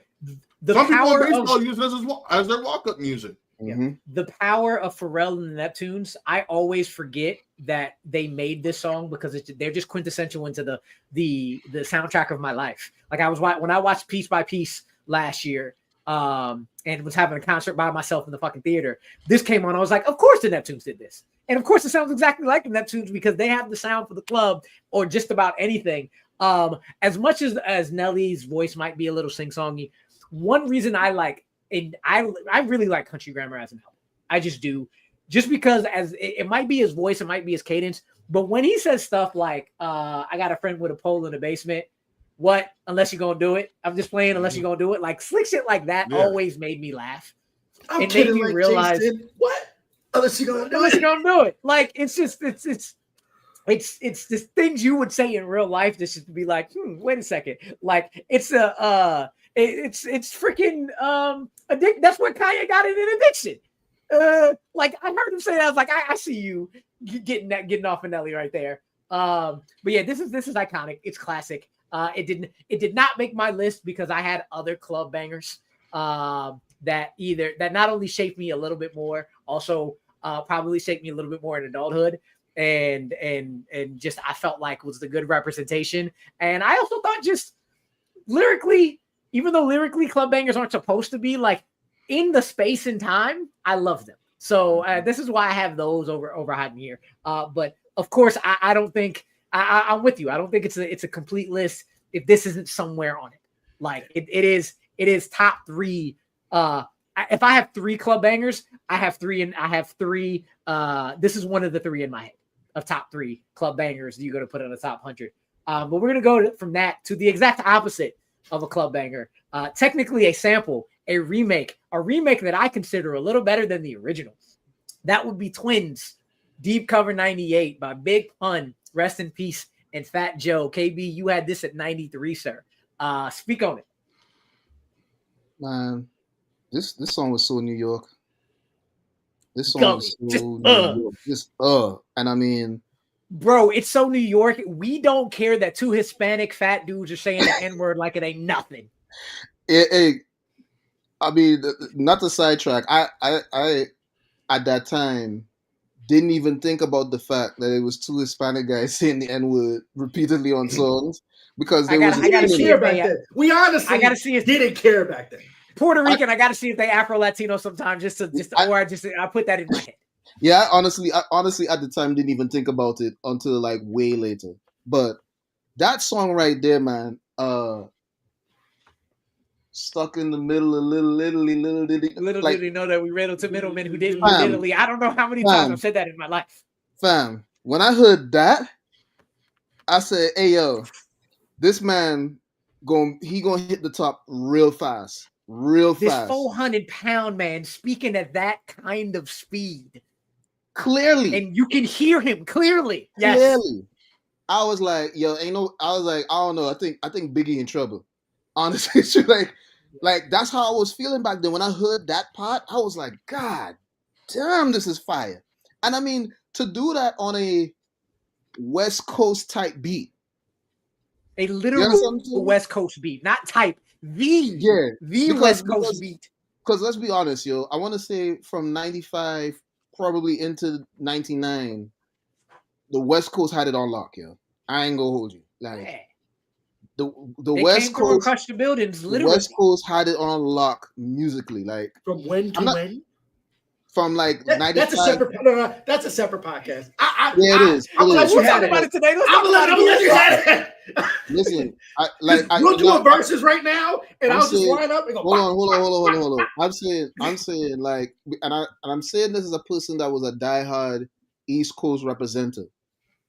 Some people in baseball use it as their walk-up music.
Yeah. The power of Pharrell and the Neptunes. I always forget that they made this song because they're just quintessential into the soundtrack of my life. Like when I watched Piece by Piece last year, and was having a concert by myself in the fucking theater. This came on. I was like, of course the Neptunes did this, and of course it sounds exactly like the Neptunes because they have the sound for the club or just about anything. As much as Nelly's voice might be a little sing-songy, one reason I like. And I really like Country Grammar as an album. I just do. Just because it might be his voice, it might be his cadence. But when he says stuff like, I got a friend with a pole in the basement. What? Unless you're going to do it. I'm just playing unless you're going to do it. Like slick shit like that always made me laugh. It made me realize.
What? Unless you're going to do it.
Unless you're going to do it. Like, it's just, it's just things you would say in real life. This is to be like, wait a second. Like, it's freaking that's what Kanye got in an addiction. Like I heard him say that. I was like, I see you getting off of Nelly right there. But yeah, this is iconic. It's classic. It did not make my list because I had other club bangers that not only shaped me a little bit more, also probably shaped me a little bit more in adulthood. And just I felt like was the good representation. And I also thought just lyrically, even though lyrically club bangers aren't supposed to be like in the space and time, I love them. So this is why I have those over Hot in Here. But of course, I don't think I'm with you. I don't think it's a complete list if this isn't somewhere on it. Like it is top 3. If I have 3 club bangers, I have 3, and I have 3. This is one of the 3 in my head of top 3 club bangers that you're going to put in the top 100. But we're going to go from that to the exact opposite of a club banger. Technically a sample, a remake that I consider a little better than the original. That would be Twins, Deep Cover 98 by Big Pun, rest in peace, and Fat Joe. KB, you had this at 93, sir. Speak on it.
Man, this song was so New York. This song was so New York. And I mean,
bro, it's so New York. We don't care that 2 Hispanic fat dudes are saying the N-word like it ain't nothing.
I mean, not to sidetrack. I at that time didn't even think about the fact that it was 2 Hispanic guys saying the N-word repeatedly on songs because
I gotta see it back then. We honestly didn't care back then.
Puerto Rican, I gotta see if they Afro Latino sometimes I put that in my head.
Yeah, I honestly at the time didn't even think about it until like way later. But that song right there, man, stuck in the middle of little did he know that we riddled to middlemen who didn't live in Italy. I don't know how many times I've said that in my life. Fam, when I heard that, I said, "Hey yo, this man gonna hit the top real fast." real
This
fast.
400-pound man speaking at that kind of speed.
Clearly.
And you can hear him clearly. Yes.
Clearly. I was like, yo, I was like, I don't know. I think Biggie in trouble. Honestly, like that's how I was feeling back then. When I heard that part, I was like, God damn, this is fire. And I mean, to do that on a West Coast type beat.
A literal West Coast beat, not type. The West Coast beat.
Because let's be honest, yo, I want to say from 95 probably into 99, the West Coast had it on lock, yo. I ain't gonna hold you. Like the West Coast
crushed the buildings, literally.
The West Coast had it on lock musically. Like
from when to when?
From like 95.
That's a separate. No, that's a separate podcast.
Yeah, it is.
I'm gonna let you
we'll
have
talk about it today.
I'm gonna let you have it.
Listen,
we'll do a versus right now, and I'll just line up and go.
Hold on. I'm saying like, and I'm saying this as a person that was a diehard East Coast representative,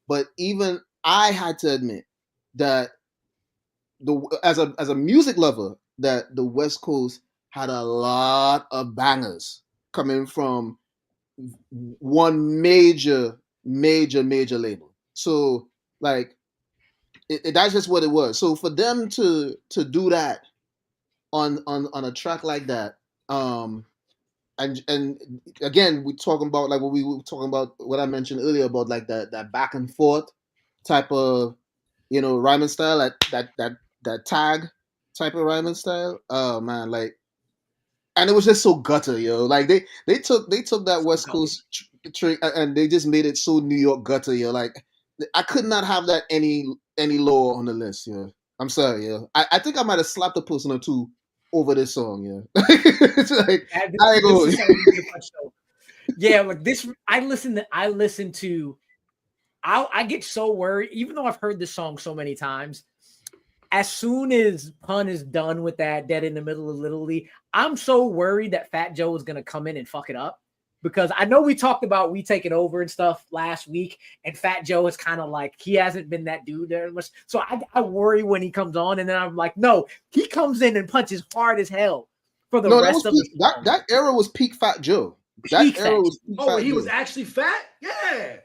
but even I had to admit that as a music lover, that the West Coast had a lot of bangers coming from one major label. So like that's just what it was. So for them to do that on a track like that, and again, we're talking about like what we were talking about, what I mentioned earlier about like that back and forth type of, you know, rhyming style, that tag type of rhyming style. Oh man, like, and it was just so gutter, yo. Like they took that West Coast trick and they just made it so New York gutter, yo. Like I could not have that any lower on the list, yo. I'm sorry, yo. I think I might have slapped a person or two over this song, yo. It's like I go.
Yeah, like this. I get so worried, even though I've heard this song so many times. As soon as Pun is done with that Dead in the Middle of Little League, I'm so worried that Fat Joe is going to come in and fuck it up. Because I know we talked about We Take It Over and stuff last week, and Fat Joe is kind of like, he hasn't been that dude there much. So I worry when he comes on, and then I'm like, no, he comes in and punches hard as hell for the rest of
that era was peak Fat Joe. That era was peak
Fat Joe. Was actually fat? Yeah.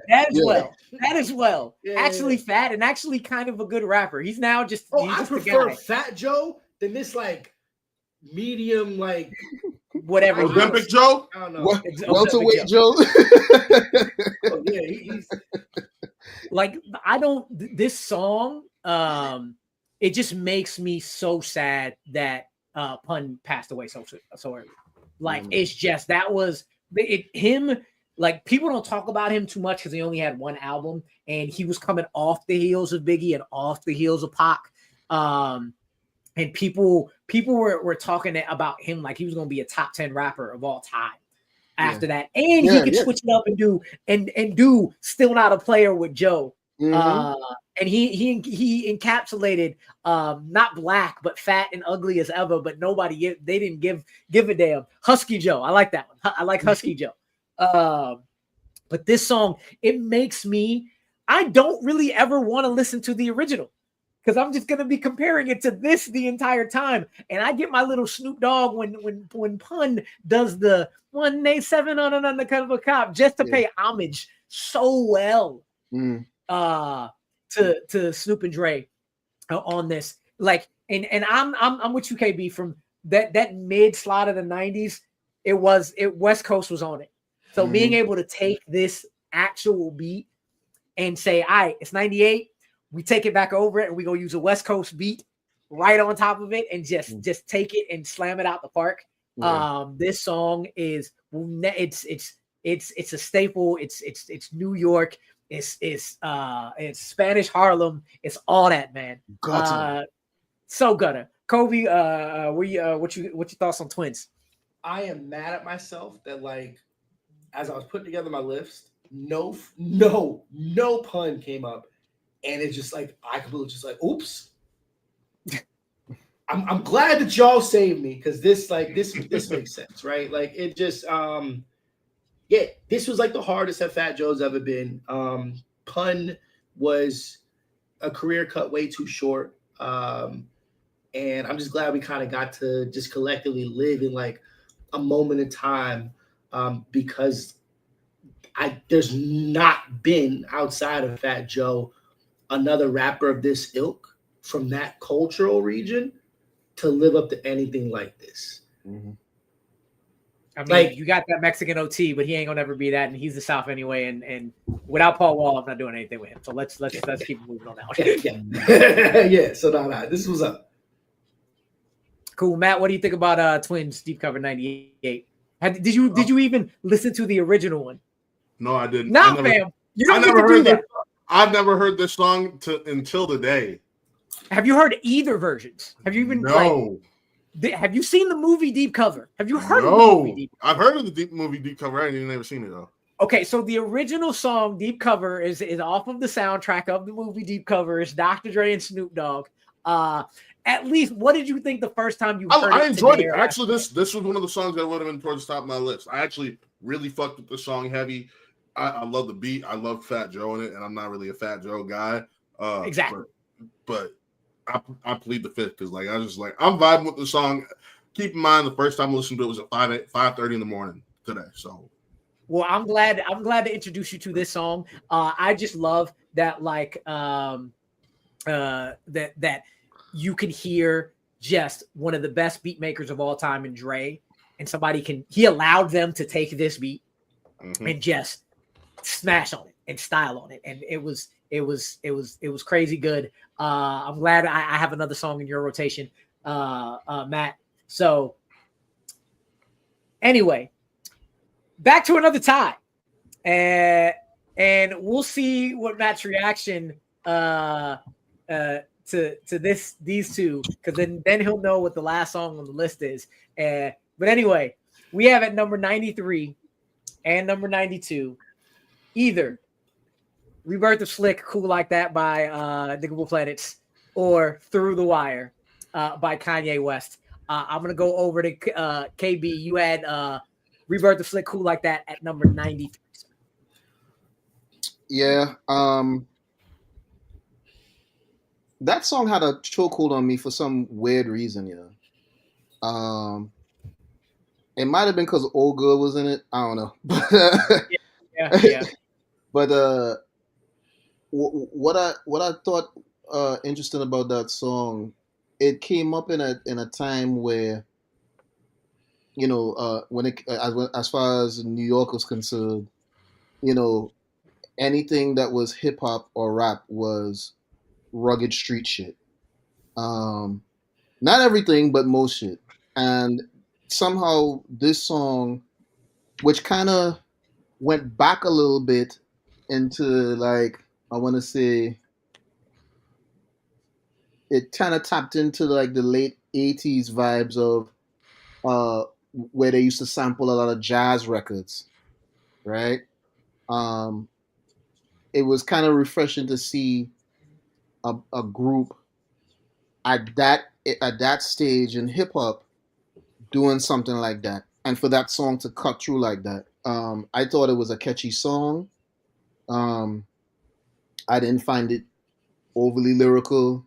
That as well.
Yeah.
Actually fat and actually kind of a good rapper. He's now just.
I prefer Fat Joe than this like medium like
whatever.
Olympic Joe.
I don't know.
Welterweight Joe.
Oh, yeah, he's
like this song. It just makes me so sad that Pun passed away so early. Like it's just that was him. Like people don't talk about him too much because he only had one album, and he was coming off the heels of Biggie and off the heels of Pac. And people were talking about him like he was going to be a top 10 rapper of all time after that, and he could switch it up and do Still Not a Player with Joe. And he encapsulated not black but fat and ugly as ever, but they didn't give a damn. Husky Joe, I like that one. I like Husky Joe. But this song, it makes me, I don't really ever want to listen to the original because I'm just gonna be comparing it to this the entire time, and I get my little Snoop Dogg when Pun does the 187 on an undercover cop just to pay homage so well. To Snoop and Dre on this, like, and I'm with you, KB, from that mid slot of the 90s. West Coast was on it, so being able to take this actual beat and say, all right, it's 98, we take it back over it and we gonna use a West Coast beat right on top of it and just take it and slam it out the park. This song is it's a staple. It's New York. It's Spanish Harlem. It's all that, man. So gutter. Kolby, what's your thoughts on Twins?
I am mad at myself that, like, as I was putting together my list, no Pun came up, and it's just like I completely just like, oops. I'm glad that y'all saved me because this makes sense, right? Like it just this was like the hardest that Fat Joe's ever been. Pun was a career cut way too short. And And I'm just glad we kind of got to just collectively live in like a moment in time, because there's not been outside of Fat Joe another rapper of this ilk from that cultural region to live up to anything like this.
Mm-hmm.
I mean,
Like,
you got that Mexican OT, but he ain't gonna ever be that, and he's the South anyway. And without Paul Wall, I'm not doing anything with him. So let's keep moving on that one.
yeah. Yeah. So no, this was up.
Cool, Matt. What do you think about Twins Deep Cover '98? Did you even listen to the original one?
No, I didn't.
No, fam. You don't
I
need
never
to do
heard
that.
I've never heard this song until today.
Have you heard either versions? Have you even
No.
Have you seen the movie Deep Cover? Have you heard of the movie Deep Cover?
I've heard of the movie Deep Cover. I ain't even never seen it though.
Okay, so the original song Deep Cover is off of the soundtrack of the movie Deep Cover. It's Dr. Dre and Snoop Dogg. At least, what did you think the first time you heard it?
I enjoyed it. Actually, this was one of the songs that would have been towards the top of my list. I actually really fucked with the song heavy. I love the beat. I love Fat Joe in it, and I'm not really a Fat Joe guy.
Exactly.
But I plead the fifth because like I was just like I'm vibing with the song. Keep in mind the first time I listened to it was at 5:30 in the morning today. So,
well, I'm glad to introduce you to this song. I just love that that you can hear just one of the best beat makers of all time in Dre, and he allowed them to take this beat and just smash on it and style on it, and it was crazy good. I'm glad I have another song in your rotation, Matt. So anyway, back to another tie, and we'll see what Matt's reaction to these two, because then he'll know what the last song on the list is. But anyway, we have at number 93 and number 92 either Rebirth of Slick, Cool Like That by Diggable Planets, or Through the Wire by Kanye West. I'm going to go over to KB. You had Rebirth of Slick, Cool Like That at number 93.
Yeah. That song had a chokehold on me for some weird reason, it might have been because Old Girl was in it. I don't know.
Yeah.
But what I thought interesting about that song, it came up in a time where, when as far as New York was concerned, anything that was hip hop or rap was rugged street shit. Not everything, but most shit. And somehow this song, which kind of went back a little bit into like, I want to say, it kind of tapped into like the late 80s vibes of where they used to sample a lot of jazz records, right? It was kind of refreshing to see a group at that stage in hip hop doing something like that, and for that song to cut through like that. I thought it was a catchy song. I didn't find it overly lyrical.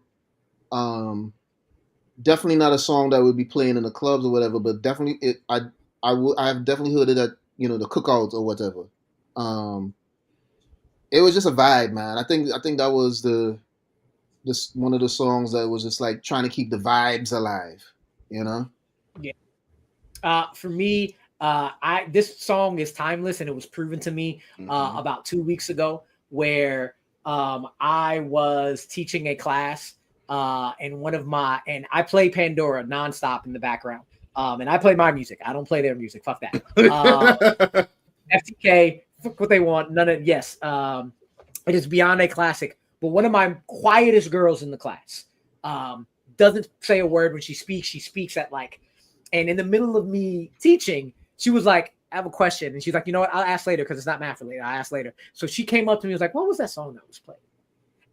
Definitely not a song that would be playing in the clubs or whatever, but definitely I've definitely heard it at the cookouts or whatever. It was just a vibe, man. I think that was one of the songs that was just like trying to keep the vibes alive,
Yeah. For me, this song is timeless, and it was proven to me about 2 weeks ago, where I was teaching a class, and I play Pandora nonstop in the background, and I play my music. I don't play their music. Fuck that. FTK, fuck what they want. None of yes. It is beyond a classic. But one of my quietest girls in the class doesn't say a word when she speaks. She speaks at like, and in the middle of me teaching, she was like, I have a question. And she's like, you know what? I'll ask later because it's not math related. I'll ask later. So she came up to me and was like, what was that song that was played?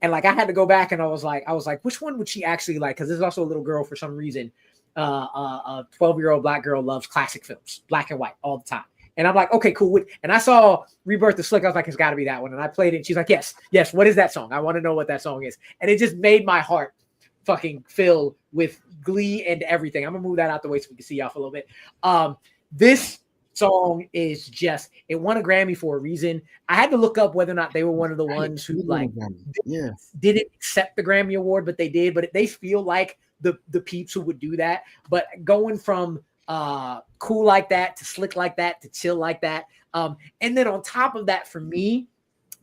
And like, I had to go back and I was like, which one would she actually like? Because there's also a little girl for some reason. A 12-year-old black girl loves classic films, black and white all the time. And I'm like, okay, cool. And I saw Rebirth of Slick. I was like, it's got to be that one. And I played it. And she's like, yes. What is that song? I want to know what that song is. And it just made my heart fucking filled with glee and everything. I'm gonna move that out the way so we can see y'all for a little bit. This song is just, it won a Grammy for a reason. I had to look up whether or not they were one of the ones who like didn't accept the Grammy Award, but they did. But they feel like the peeps who would do that. But going from cool like that to slick like that to chill like that, and then on top of that, for me,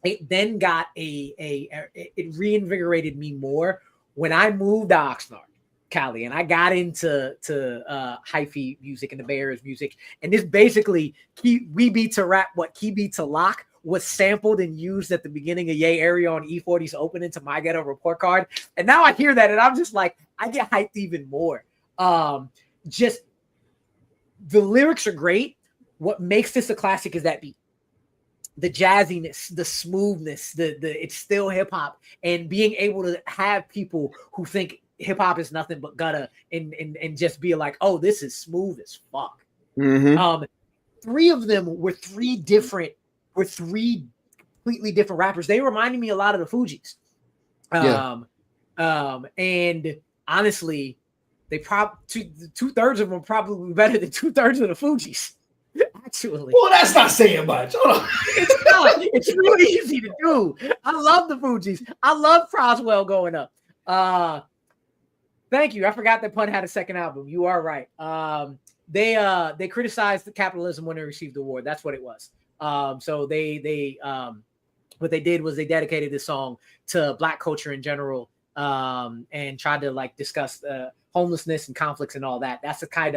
it then got it reinvigorated me more when I moved to Oxnard, Cali, and I got into hyphy music and the Bay Area's music. And this basically, We Beat to Rap, what Key Beat to Lock, was sampled and used at the beginning of Yay Area on E40's opening to My Ghetto Report Card. And now I hear that and I'm just like, I get hyped even more. Just the lyrics are great. What makes this a classic is that beat. The jazziness, the smoothness, the it's still hip hop, and being able to have people who think hip hop is nothing but gutter and just be like, oh, this is smooth as fuck.
Mm-hmm.
Three of them were three completely different rappers. They reminded me a lot of the Fugees. And honestly, they two-thirds of them are probably better than 2/3 of the Fugees. Actually,
well, that's not saying much. Hold on.
It's not. It's really easy to do. I love the Fugees. I love Croswell going up. Thank you. I forgot that Pun had a second album. You are right. They criticized the capitalism when they received the award. That's what it was. So they what they did was they dedicated this song to Black culture in general, and tried to like discuss homelessness and conflicts and all that. That's the kind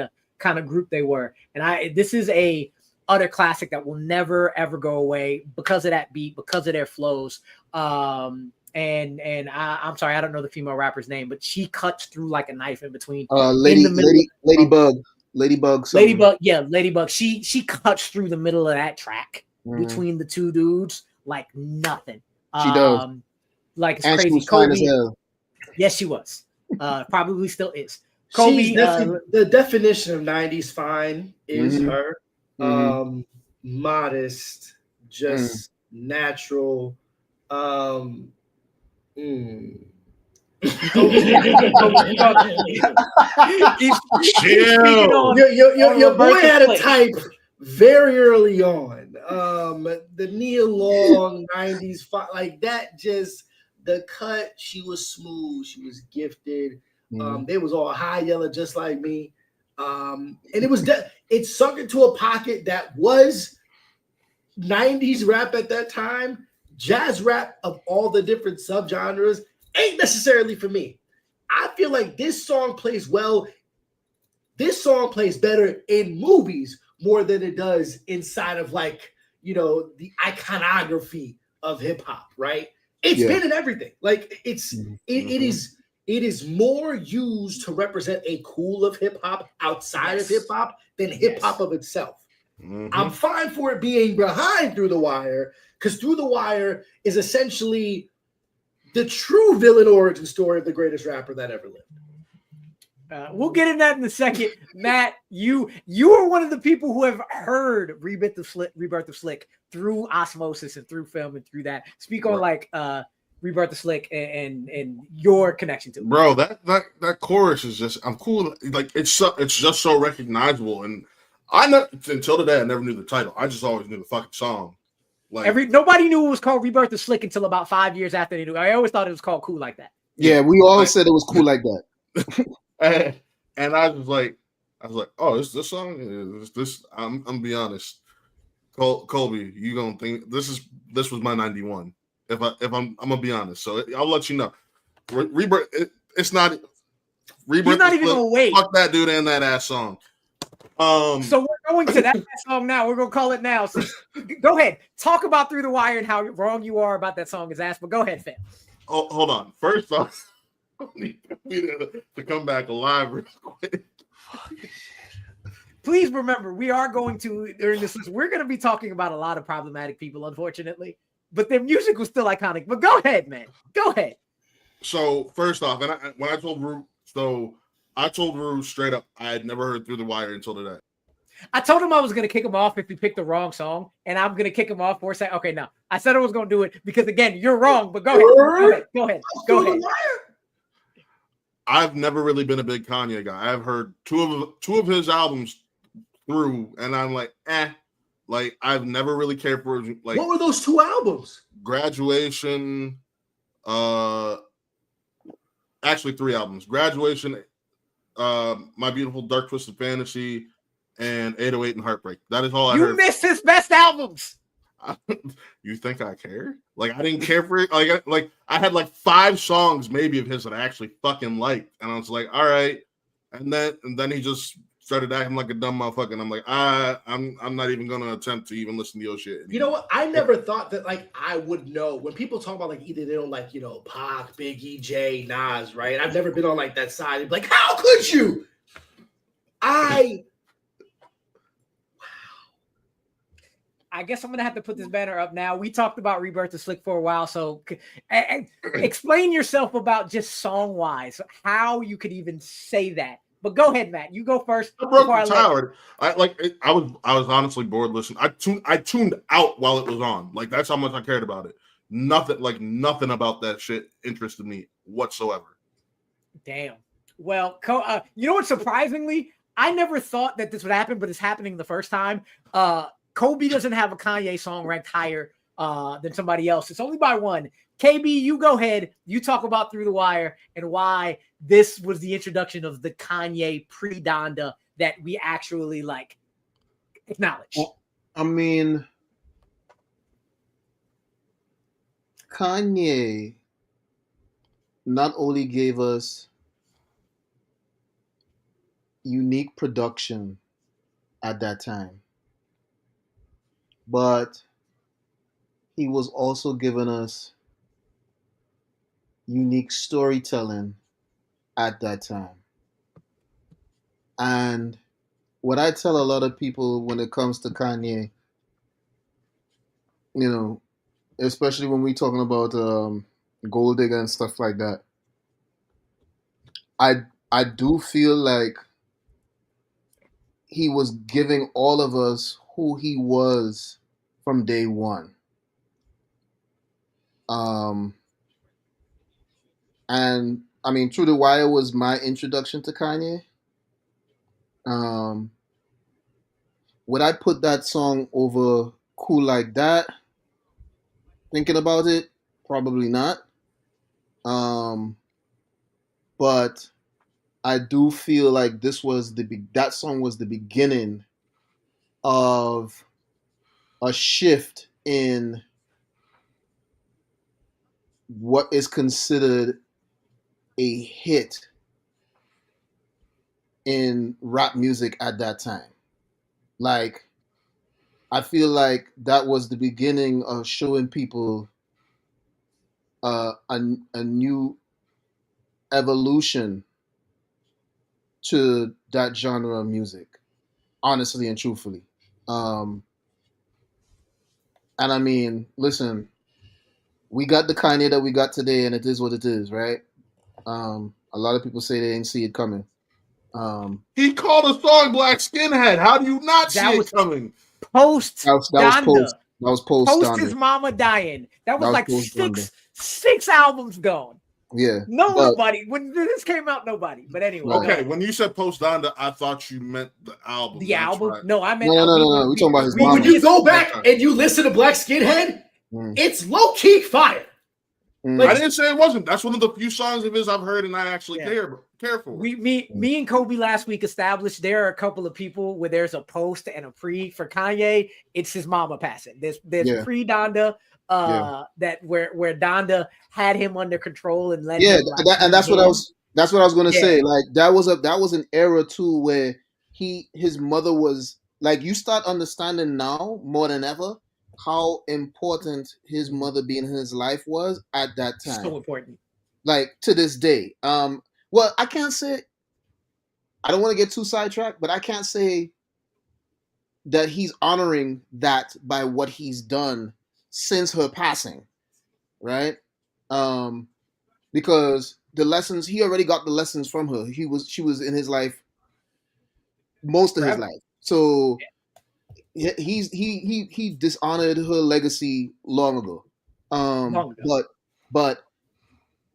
of group they were. And this is a utter classic that will never ever go away because of that beat, because of their flows. And I'm sorry, I don't know the female rapper's name, but she cuts through like a knife in between.
Ladybug.
Ladybug. She cuts through the middle of that track between the two dudes like nothing.
She does.
Like it's
and
crazy.
She was fine as hell.
Yes, she was. Probably still is. Kolby,
the definition of 90s fine is her.
Mm-hmm.
Modest, just natural. Your boy had a type very early on. The Nia Long 90s, like that, just the cut, she was smooth, she was gifted. They was all high yellow just like me. And it was it sunk into a pocket that was 90s rap at that time. Jazz rap of all the different subgenres ain't necessarily for me. I feel like this song plays well. This song plays better in movies more than it does inside of like, the iconography of hip hop, right? It's been in everything. Like it is more used to represent a cool of hip hop outside of hip hop than hip hop of itself. I'm fine for it being behind Through the Wire, because Through the Wire is essentially the true villain origin story of the greatest rapper that ever lived.
We'll get in that in a second. Matt, you are one of the people who have heard Rebirth of Slick through osmosis and through film and through that. Speak on like Rebirth of Slick and your connection to it.
Bro, that chorus is just, I'm cool. Like it's just so recognizable. And until today, I never knew the title. I just always knew the fucking song. Like
nobody knew it was called Rebirth of Slick until about 5 years after they knew. I always thought it was called Cool Like That.
Yeah, we always said it was cool like that.
And I was like, oh, this song is this. I'm gonna be honest, Kolby, you gonna think this was my 91. If I'm gonna be honest, so I'll let you know. Rebirth, it's not Rebirth.
You're not even gonna wait.
Fuck that dude and that ass song.
So we're going to that song now. We're gonna call it now. So go ahead, talk about Through the Wire and how wrong you are about that song is ass. But go ahead, fam.
Oh, hold on. First off, I need to come back alive real quick.
Please remember, we are going to during this list. We're going to be talking about a lot of problematic people, unfortunately. But their music was still iconic. But go ahead, man. Go ahead.
So first off, and when I told Rue straight up, I had never heard Through the Wire until today.
I told him I was going to kick him off if he picked the wrong song, and I'm going to kick him off for saying, okay, no. I said I was going to do it because, again, you're wrong, but go ahead. Go ahead.
I've never really been a big Kanye guy. I've heard two of his albums through, and I'm like, like I've never really cared for like.
What were those 2 albums?
Graduation, actually 3 albums. Graduation, My Beautiful Dark Twisted Fantasy, and 808 and Heartbreak. That is all I heard.
You missed his best albums.
You think I care? Like I didn't care for it. Like I had like 5 songs maybe of his that I actually fucking liked, and I was like, all right. And then he just started acting like a dumb motherfucker, and I'm like, I'm not even gonna attempt to even listen to your shit anymore.
You know what? I never thought that like I would know when people talk about like either they don't like, you know, Pac, Biggie, Jay, Nas, right? I've never been on like that side. It'd be like, how could you?
I guess I'm gonna have to put this banner up now. We talked about Rebirth of Slick for a while, so explain yourself about just song wise how you could even say that. But go ahead, Matt. You go first.
I broke the tower. I was honestly bored listening. I tuned out while it was on. Like that's how much I cared about it. Nothing about that shit interested me whatsoever.
Damn. Well, you know what? Surprisingly, I never thought that this would happen, but it's happening the first time. Kolby doesn't have a Kanye song ranked higher than somebody else. It's only by 1. KB, you go ahead. You talk about Through the Wire and why this was the introduction of the Kanye pre-Donda that we actually like acknowledge.
Well, I mean, Kanye not only gave us unique production at that time, but he was also giving us unique storytelling at that time. And what I tell a lot of people when it comes to Kanye, you know, especially when we're talking about Gold Digger and stuff like that, I do feel like he was giving all of us who he was from day one. And I mean, Through the Wire was my introduction to Kanye. Would I put that song over Cool Like That? Thinking about it, probably not. But I do feel like that song was the beginning of a shift in what is considered a hit in rap music at that time. Like, I feel like that was the beginning of showing people a new evolution to that genre of music, honestly and truthfully. And I mean, listen, we got the Kanye that we got today, and it is what it is, right? A lot of people say they didn't see it coming.
He called a song Black Skinhead. How do you not see it coming?
Post Donda.
That was post
Donda. His mama dying. That was like six albums gone.
Yeah.
Nobody. When this came out, nobody. But anyway.
Okay, when you said post Donda, I thought you meant the album.
The album?
Right.
No, I meant
no. We talking about his mama.
When you go back and you listen to Black Skinhead, it's low key fire.
Like, I didn't say it wasn't. That's one of the few songs of his I've heard and I actually care for.
Me and Kolby last week established there are a couple of people where there's a post and a pre for Kanye. It's his mama passing. There's pre Donda that where Donda had him under control and let him
and that's what I was going to say. Like that was an era too where his mother was like, you start understanding now more than ever how important his mother being in his life was at that time.
So important. Like
to this day. Well, I can't say, I don't want to get too sidetracked, but I can't say that he's honoring that by what he's done since her passing, right? Because the lessons, he already got the lessons from her. She was in his life most of his life. So he dishonored her legacy long ago. But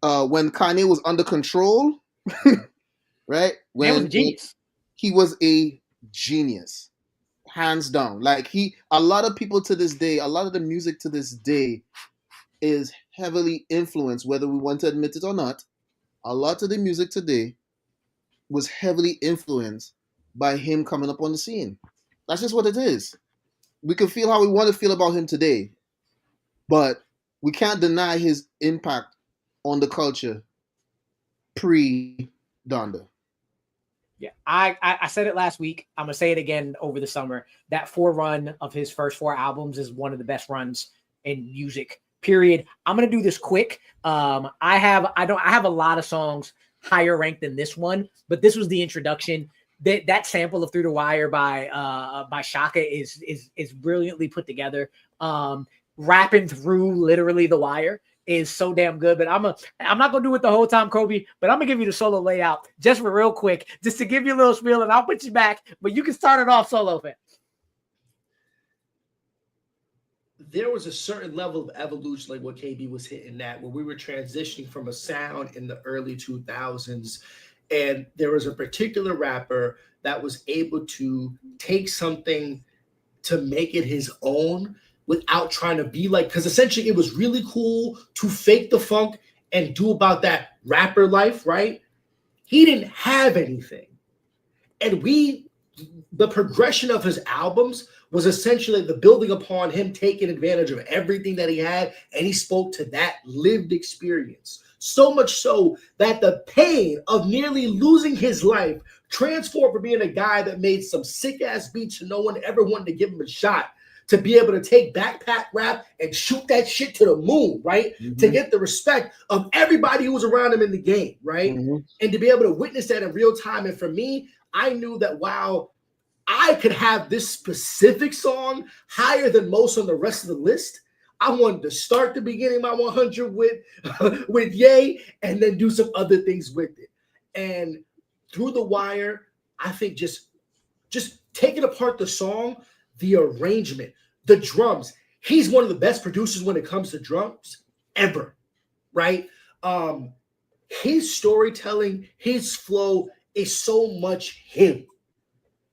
when Kanye was under control, right?
Man was a genius.
He was a genius, hands down. Like a lot of people to this day, a lot of the music to this day is heavily influenced, whether we want to admit it or not. A lot of the music today was heavily influenced by him coming up on the scene. That's just what it is. We can feel how we want to feel about him today, but we can't deny his impact on the culture pre-Donda.
Yeah, I said it last week. I'm gonna say it again over the summer. That 4 run of his first 4 albums is one of the best runs in music. Period. I'm gonna do this quick. I have a lot of songs higher ranked than this one, but this was the introduction. That sample of Through the Wire by Shaka is brilliantly put together. Rapping through literally the wire is so damn good. But I'm not gonna do it the whole time, Kolby, but I'm gonna give you the solo layout just for real quick, just to give you a little spiel, and I'll put you back, but you can start it off solo, fan.
There was a certain level of evolution, like what KB was hitting at, where we were transitioning from a sound in the early 2000s, and there was a particular rapper that was able to take something to make it his own without trying to be like, because essentially it was really cool to fake the funk and do about that rapper life, right? He didn't have anything. And the progression of his albums was essentially the building upon him taking advantage of everything that he had, and he spoke to that lived experience. So much so that the pain of nearly losing his life transformed from being a guy that made some sick-ass beats and no one ever wanted to give him a shot to be able to take backpack rap and shoot that shit to the moon, right? Mm-hmm. To get the respect of everybody who was around him in the game, right? Mm-hmm. And to be able to witness that in real time. And for me, I knew that while I could have this specific song higher than most on the rest of the list, I wanted to start the beginning of my 100 with Ye and then do some other things with it. And Through the Wire, I think just taking apart the song, the arrangement, the drums. He's one of the best producers when it comes to drums ever, right? His storytelling, his flow is so much him.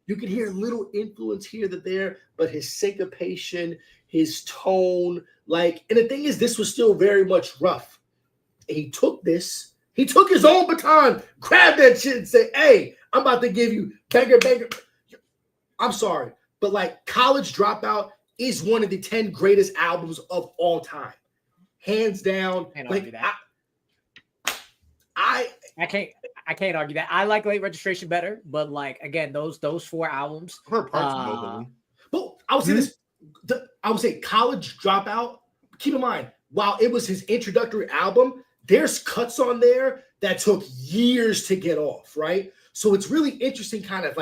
You can hear a little influence here that there, but his syncopation, his tone, and the thing is, this was still very much rough. And he took his own baton, grabbed that shit and said, hey, I'm about to give you banger. I'm sorry, but College Dropout is one of the 10 greatest albums of all time. Hands down.
I can't argue that. I like Late Registration better, but again, those 4 albums.
I've heard parts of both of them.
But I would say this. I would say College Dropout. Keep in mind, while it was his introductory album, there's cuts on there that took years to get off, right? So it's really interesting, kind of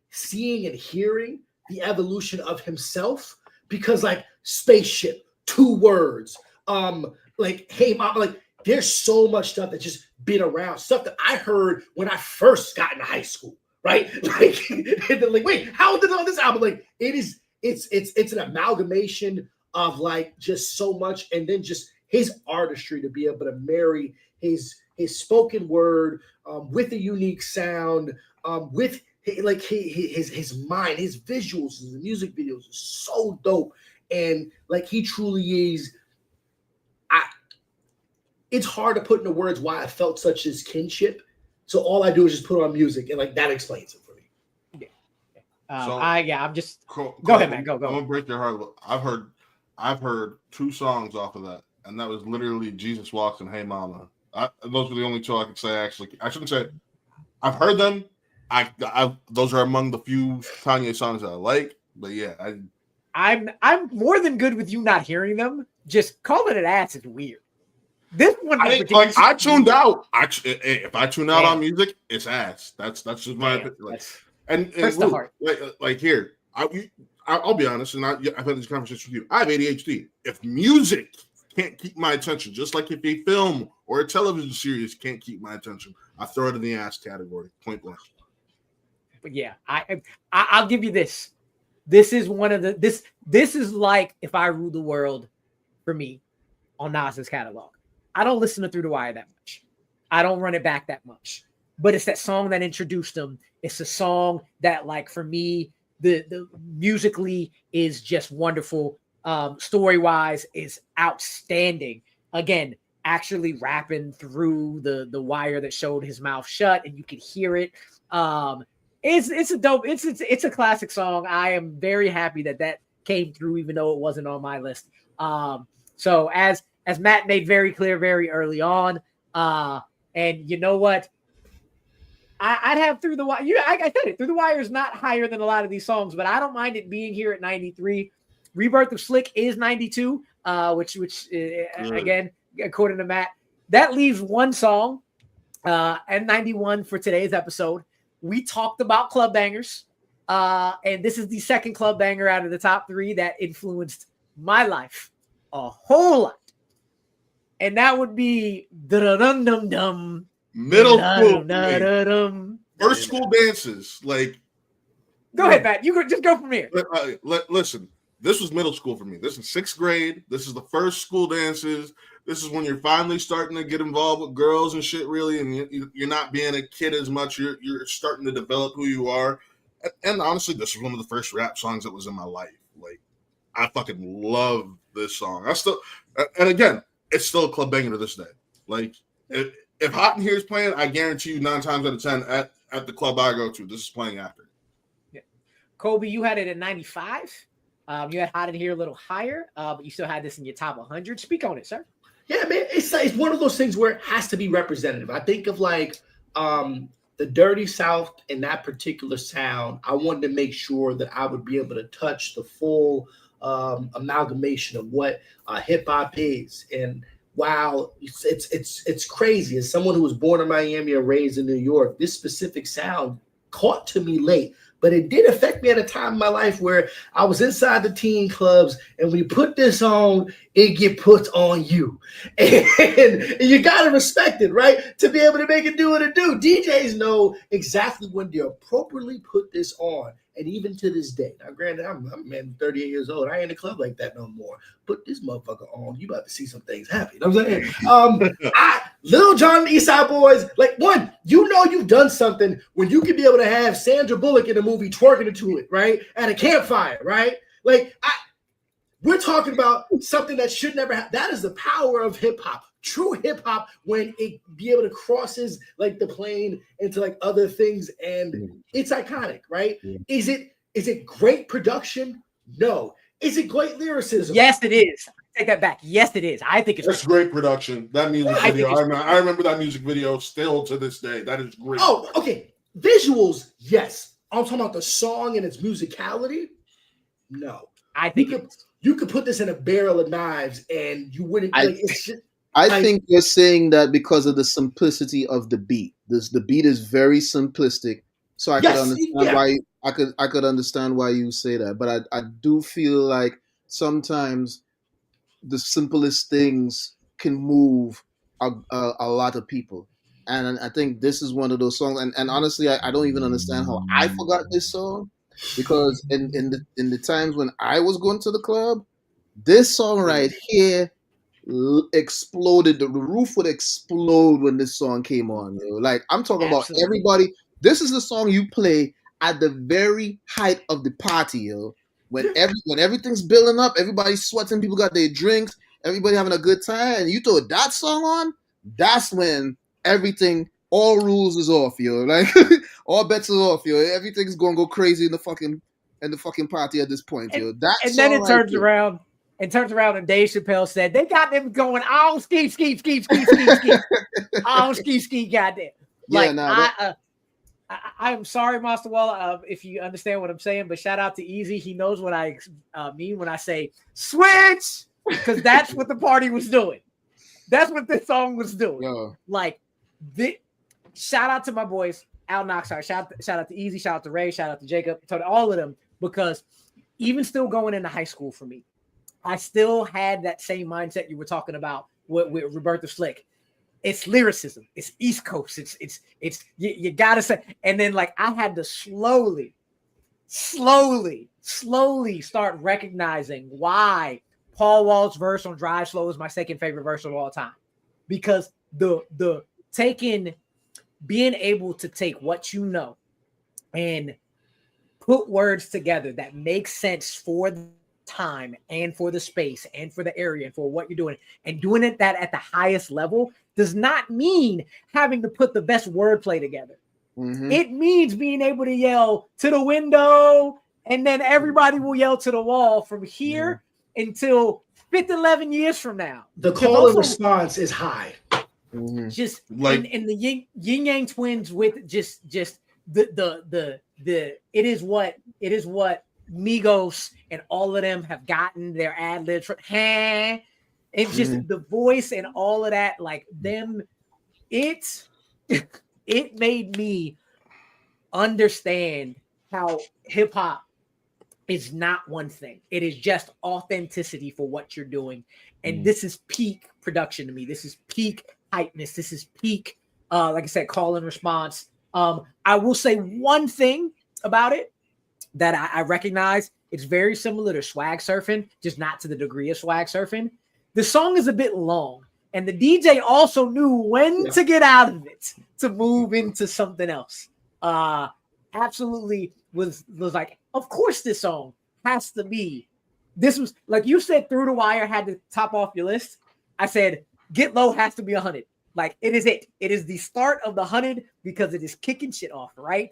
seeing and hearing the evolution of himself, because Spaceship, 2 words, Hey Mama, there's so much stuff that just been around, stuff that I heard when I first got into high school, right? Wait, how did all this album? It's an amalgamation of just so much, and then just his artistry to be able to marry his spoken word with a unique sound, with his mind, his visuals, his music videos are so dope, and he truly is. It's hard to put into words why I felt such as kinship. So all I do is just put on music, and that explains it for me.
Yeah. I'm just go ahead, man. Go.
I'm gonna break your heart. I've heard 2 songs off of that, and that was literally Jesus Walks and Hey Mama. Those were the only 2 I could say. Actually, I shouldn't say I've heard them. Those are among the few Kanye songs that I like. But yeah,
I'm more than good with you not hearing them. Just calling it ass is weird. This one,
I tuned out. If I tune out on music, it's ass. That's just my opinion. And here, I'll be honest, and I've had this conversation with you. I have ADHD. If music can't keep my attention, just like if a film or a television series can't keep my attention, I throw it in the ass category, point blank.
But yeah, I'll give you this. This is one of this is like If I Rule the World for me on Nas's catalog. I don't listen to Through the Wire that much. I don't run it back that much. but it's that song that introduced them. It's a song that, like, for me, the musically is just wonderful. Story wise is outstanding. Again, actually rapping through the wire that showed his mouth shut, and you could hear it. It's a dope. It's a classic song. I am very happy that came through, even though it wasn't on my list. So as Matt made very clear very early on, and you know what? I'd have Through the Wire. I said it. Through the Wire is not higher than a lot of these songs, but I don't mind it being here at 93. Rebirth of Slick is 92, which again, according to Matt, that leaves one song at 91 for today's episode. We talked about club bangers, and this is the second club banger out of the top 3 that influenced my life a whole lot, and that would be dum
middle school. First school dances. Like,
go ahead, Matt. You could just go from here.
Listen, this was middle school for me. This is 6th grade. This is the first school dances. This is when you're finally starting to get involved with girls and shit, really, and you're not being a kid as much. You're starting to develop who you are. And honestly, this was one of the first rap songs that was in my life. Like, I fucking love this song. And again, it's still a club banger to this day. Like, if Hot in Here is playing, I guarantee you 9 times out of 10 at the club I go to, this is playing after.
Yeah. Kolby, you had it at 95. You had Hot in Here a little higher, but you still had this in your top 100. Speak on it, sir.
Yeah, man, it's one of those things where it has to be representative. I think of like the Dirty South and that particular sound. I wanted to make sure that I would be able to touch the full amalgamation of what hip hop is. And wow, it's crazy. As someone who was born in Miami and raised in New York, this specific sound caught to me late. But it did affect me at a time in my life where I was inside the teen clubs, and when you put this on, it get put on you. And you got to respect it, right? To be able to make it do what it do. DJs know exactly when to appropriately put this on. And even to this day, now granted, I'm 38 years old. I ain't in a club like that no more. Put this motherfucker on. You about to see some things happen. You know what I'm saying? Lil Jon and the East Side Boys, like, one, you know you've done something when you can be able to have Sandra Bullock in a movie twerking into it, right? At a campfire, right? Like, we're talking about something that should never happen. That is the power of hip hop. True hip hop, when it be able to crosses like the plane into like other things, and it's iconic, right? Yeah. Is it great production? No. Is it great lyricism?
Yes, it is. Take that back. Yes, it is. I think it's
great production. That music video, I remember that music video still to this day. That is great.
Oh, okay. Visuals, yes. I'm talking about the song and its musicality. No,
I think
you could put this in a barrel of knives and you wouldn't. It's just.
I think you're saying that because of the simplicity of the beat. The beat is very simplistic, so I could understand why I could understand why you say that. But I do feel like sometimes the simplest things can move a lot of people, and I think this is one of those songs. And honestly, I don't even understand how I forgot this song, because in the times when I was going to the club, this song right here exploded. The roof would explode when this song came on. Like, I'm talking about everybody. This is the song you play at the very height of the party, when everything's building up, everybody's sweating, people got their drinks, everybody having a good time, and you throw that song on, that's when everything, all rules is off, like all bets are off, everything's gonna go crazy in the fucking party at this point,
and then it turns around. And turns around and Dave Chappelle said, they got them going, oh, ski. Oh, ski, goddamn. Like, I'm sorry, Master Walla, if you understand what I'm saying, but shout out to Easy. He knows what I mean when I say switch, because that's what the party was doing. That's what this song was doing.
Yeah.
Like, shout out to my boys, Al Knoxar. Shout out to Easy. Shout out to Ray. Shout out to Jacob. All of them, because even still going into high school for me, I still had that same mindset you were talking about with Roberta Slick. It's lyricism. It's East Coast. It's you gotta say. And then like I had to slowly start recognizing why Paul Wall's verse on Drive Slow is my second favorite verse of all time, because the taking being able to take what you know and put words together that make sense for the time and for the space and for the area and for what you're doing, and doing it that at the highest level does not mean having to put the best wordplay together. It means being able to yell to the window, and then everybody will yell to the wall from here until 11 years from now.
The call and response is high.
Just
Like-
in the yin yang twins with just the it is what Migos and all of them have gotten their ad libs. It's just the voice and all of that, like them. It made me understand how hip hop is not one thing. It is just authenticity for what you're doing. And this is peak production to me. This is peak hypeness. This is peak, like I said, call and response. I will say one thing about it that I recognize. It's very similar to swag surfing, just not to the degree of swag surfing. The song is a bit long, and the DJ also knew when to get out of it to move into something else. Absolutely was like, of course this song has to be. This was like you said, Through the Wire had to top off your list. I said Get Low has to be 100. Like it is it. It is the start of the 100 because it is kicking shit off, right?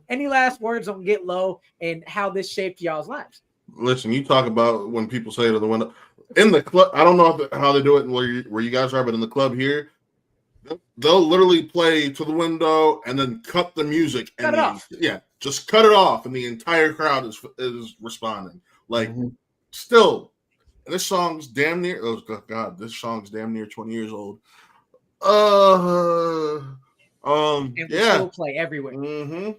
Any last words on Get Low and how this shaped y'all's lives?
Listen, you talk about when people say to the window in the club. I don't know how they do it where you guys are, but in the club here, they'll literally play To the Window and then cut the music.
Cut it off.
Yeah, just cut it off, and the entire crowd is responding. Like, still, this song's damn near. Oh God, this song's damn near 20 years old.
And we still play everywhere.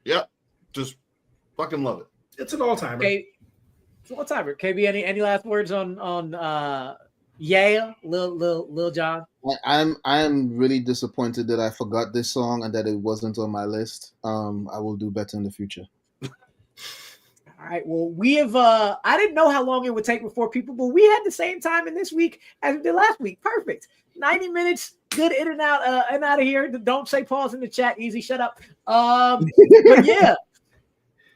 Yep, just fucking love it.
It's an all-timer.
Okay, it's an all-timer. KB, any last words on Lil Jon?
I am really disappointed that I forgot this song and that it wasn't on my list. I will do better in the future.
All right. Well, we have. I didn't know how long it would take before people, but we had the same time in this week as we did last week. Perfect. 90 minutes. Good in and out of here. Don't say pause in the chat. Easy. Shut up. But yeah,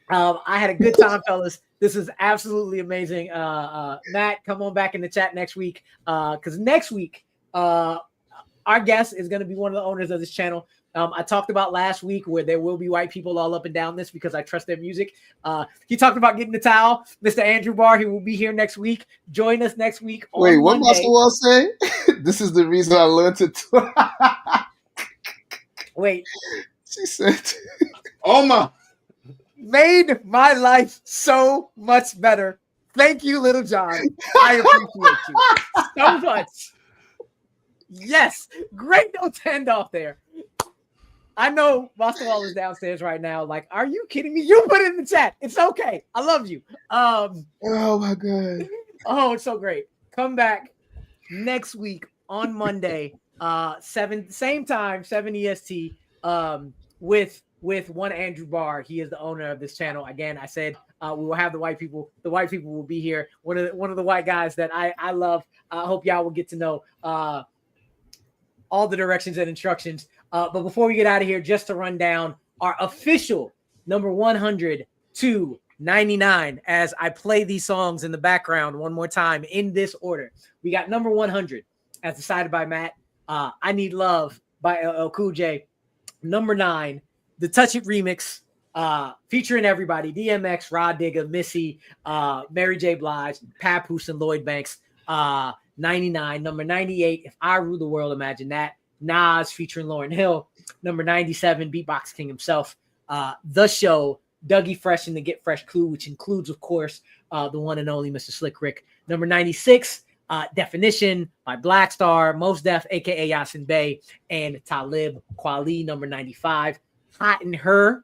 I had a good time, fellas. This is absolutely amazing. Matt, come on back in the chat next week. Because next week, our guest is going to be one of the owners of this channel. I talked about last week where there will be white people all up and down this because I trust their music. He talked about getting the towel. Mr. Andrew Barr, he will be here next week. Join us next week.
Wait, what
Monday.
Master Wall say? This is the reason I learned it.
Wait.
She said,
Oh my.
Made my life so much better. Thank you, Little John. I appreciate you so much. Yes. Great note to end off there. I know Master Wall is downstairs right now. Like, are you kidding me? You put it in the chat. It's okay. I love you.
oh my God.
Oh, it's so great. Come back next week on Monday, 7 EST, with one Andrew Barr. He is the owner of this channel. Again, I said we will have the white people. The white people will be here. One of the white guys that I love. I hope y'all will get to know all the directions and instructions. But before we get out of here, just to run down our official number 100 to 99 as I play these songs in the background one more time in this order. We got number 100 as decided by Matt. I Need Love by LL Cool J. Number 9, the Touch It remix featuring everybody: DMX, Rod Digger, Missy, Mary J. Blige, Papoose, and Lloyd Banks. 99. Number 98, If I Rule the World. Imagine that. Nas featuring Lauryn Hill. Number 97, Beatbox King himself. The Show, Dougie Fresh and the Get Fresh Crew, which includes, of course, the one and only Mr. Slick Rick. Number 96, Definition by Black Star, Mos Def, a.k.a. Yasin Bey, and Talib Kweli. Number 95, Hot in Her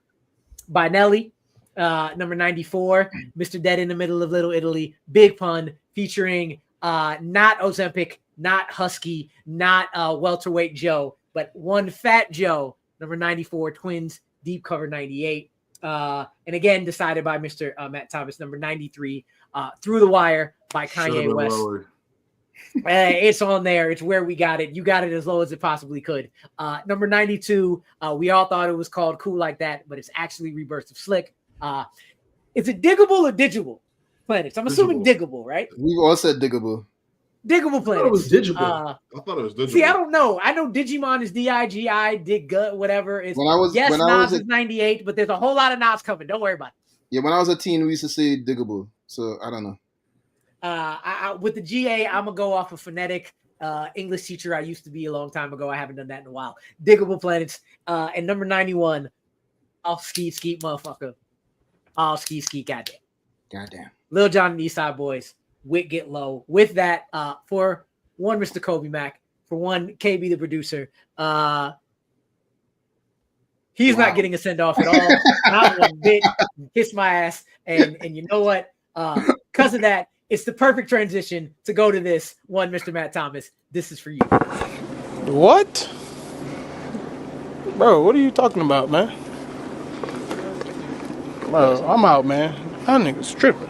by Nelly. Number 94, Mr. Dead in the Middle of Little Italy, Big Pun, featuring not Ozempic, not Husky, not Welterweight Joe, but one Fat Joe. Number 94, Twins, Deep Cover 98. And again, decided by Mr. Matt Thomas. Number 93, Through the Wire by Kanye West. It's on there. It's where we got it. You got it as low as it possibly could. Number 92. We all thought it was called Cool Like That, but it's actually Rebirth of Slick. Is it Diggable or Digital Planets? I'm assuming Diggable, right?
We've all said Diggable.
Diggable Planets.
I thought it was Digital.
I thought it was digital.
See, I don't know. I know Digimon is Digi, Dig Gut, whatever. It's,
When I was
is 98, but there's a whole lot of Nas coming. Don't worry about it.
Yeah, when I was a teen, we used to say Diggable. So I don't know.
With the GA, I'm gonna go off of phonetic. English teacher I used to be a long time ago. I haven't done that in a while. Diggable Planets. And number 91, I'll skeet motherfucker. I'll skeet goddamn. Lil Jon and East Side Boys. Wit Get Low. With that, for one, Mr. Kolby Mac, for one, KB the producer. He's not getting a send off at all. Not one bit. Kiss my ass. And you know what? Because of that, it's the perfect transition to go to this one, Mr. Matt Thomas. This is for you.
What? Bro, what are you talking about, man? Bro, I'm out, man. That nigga's tripping.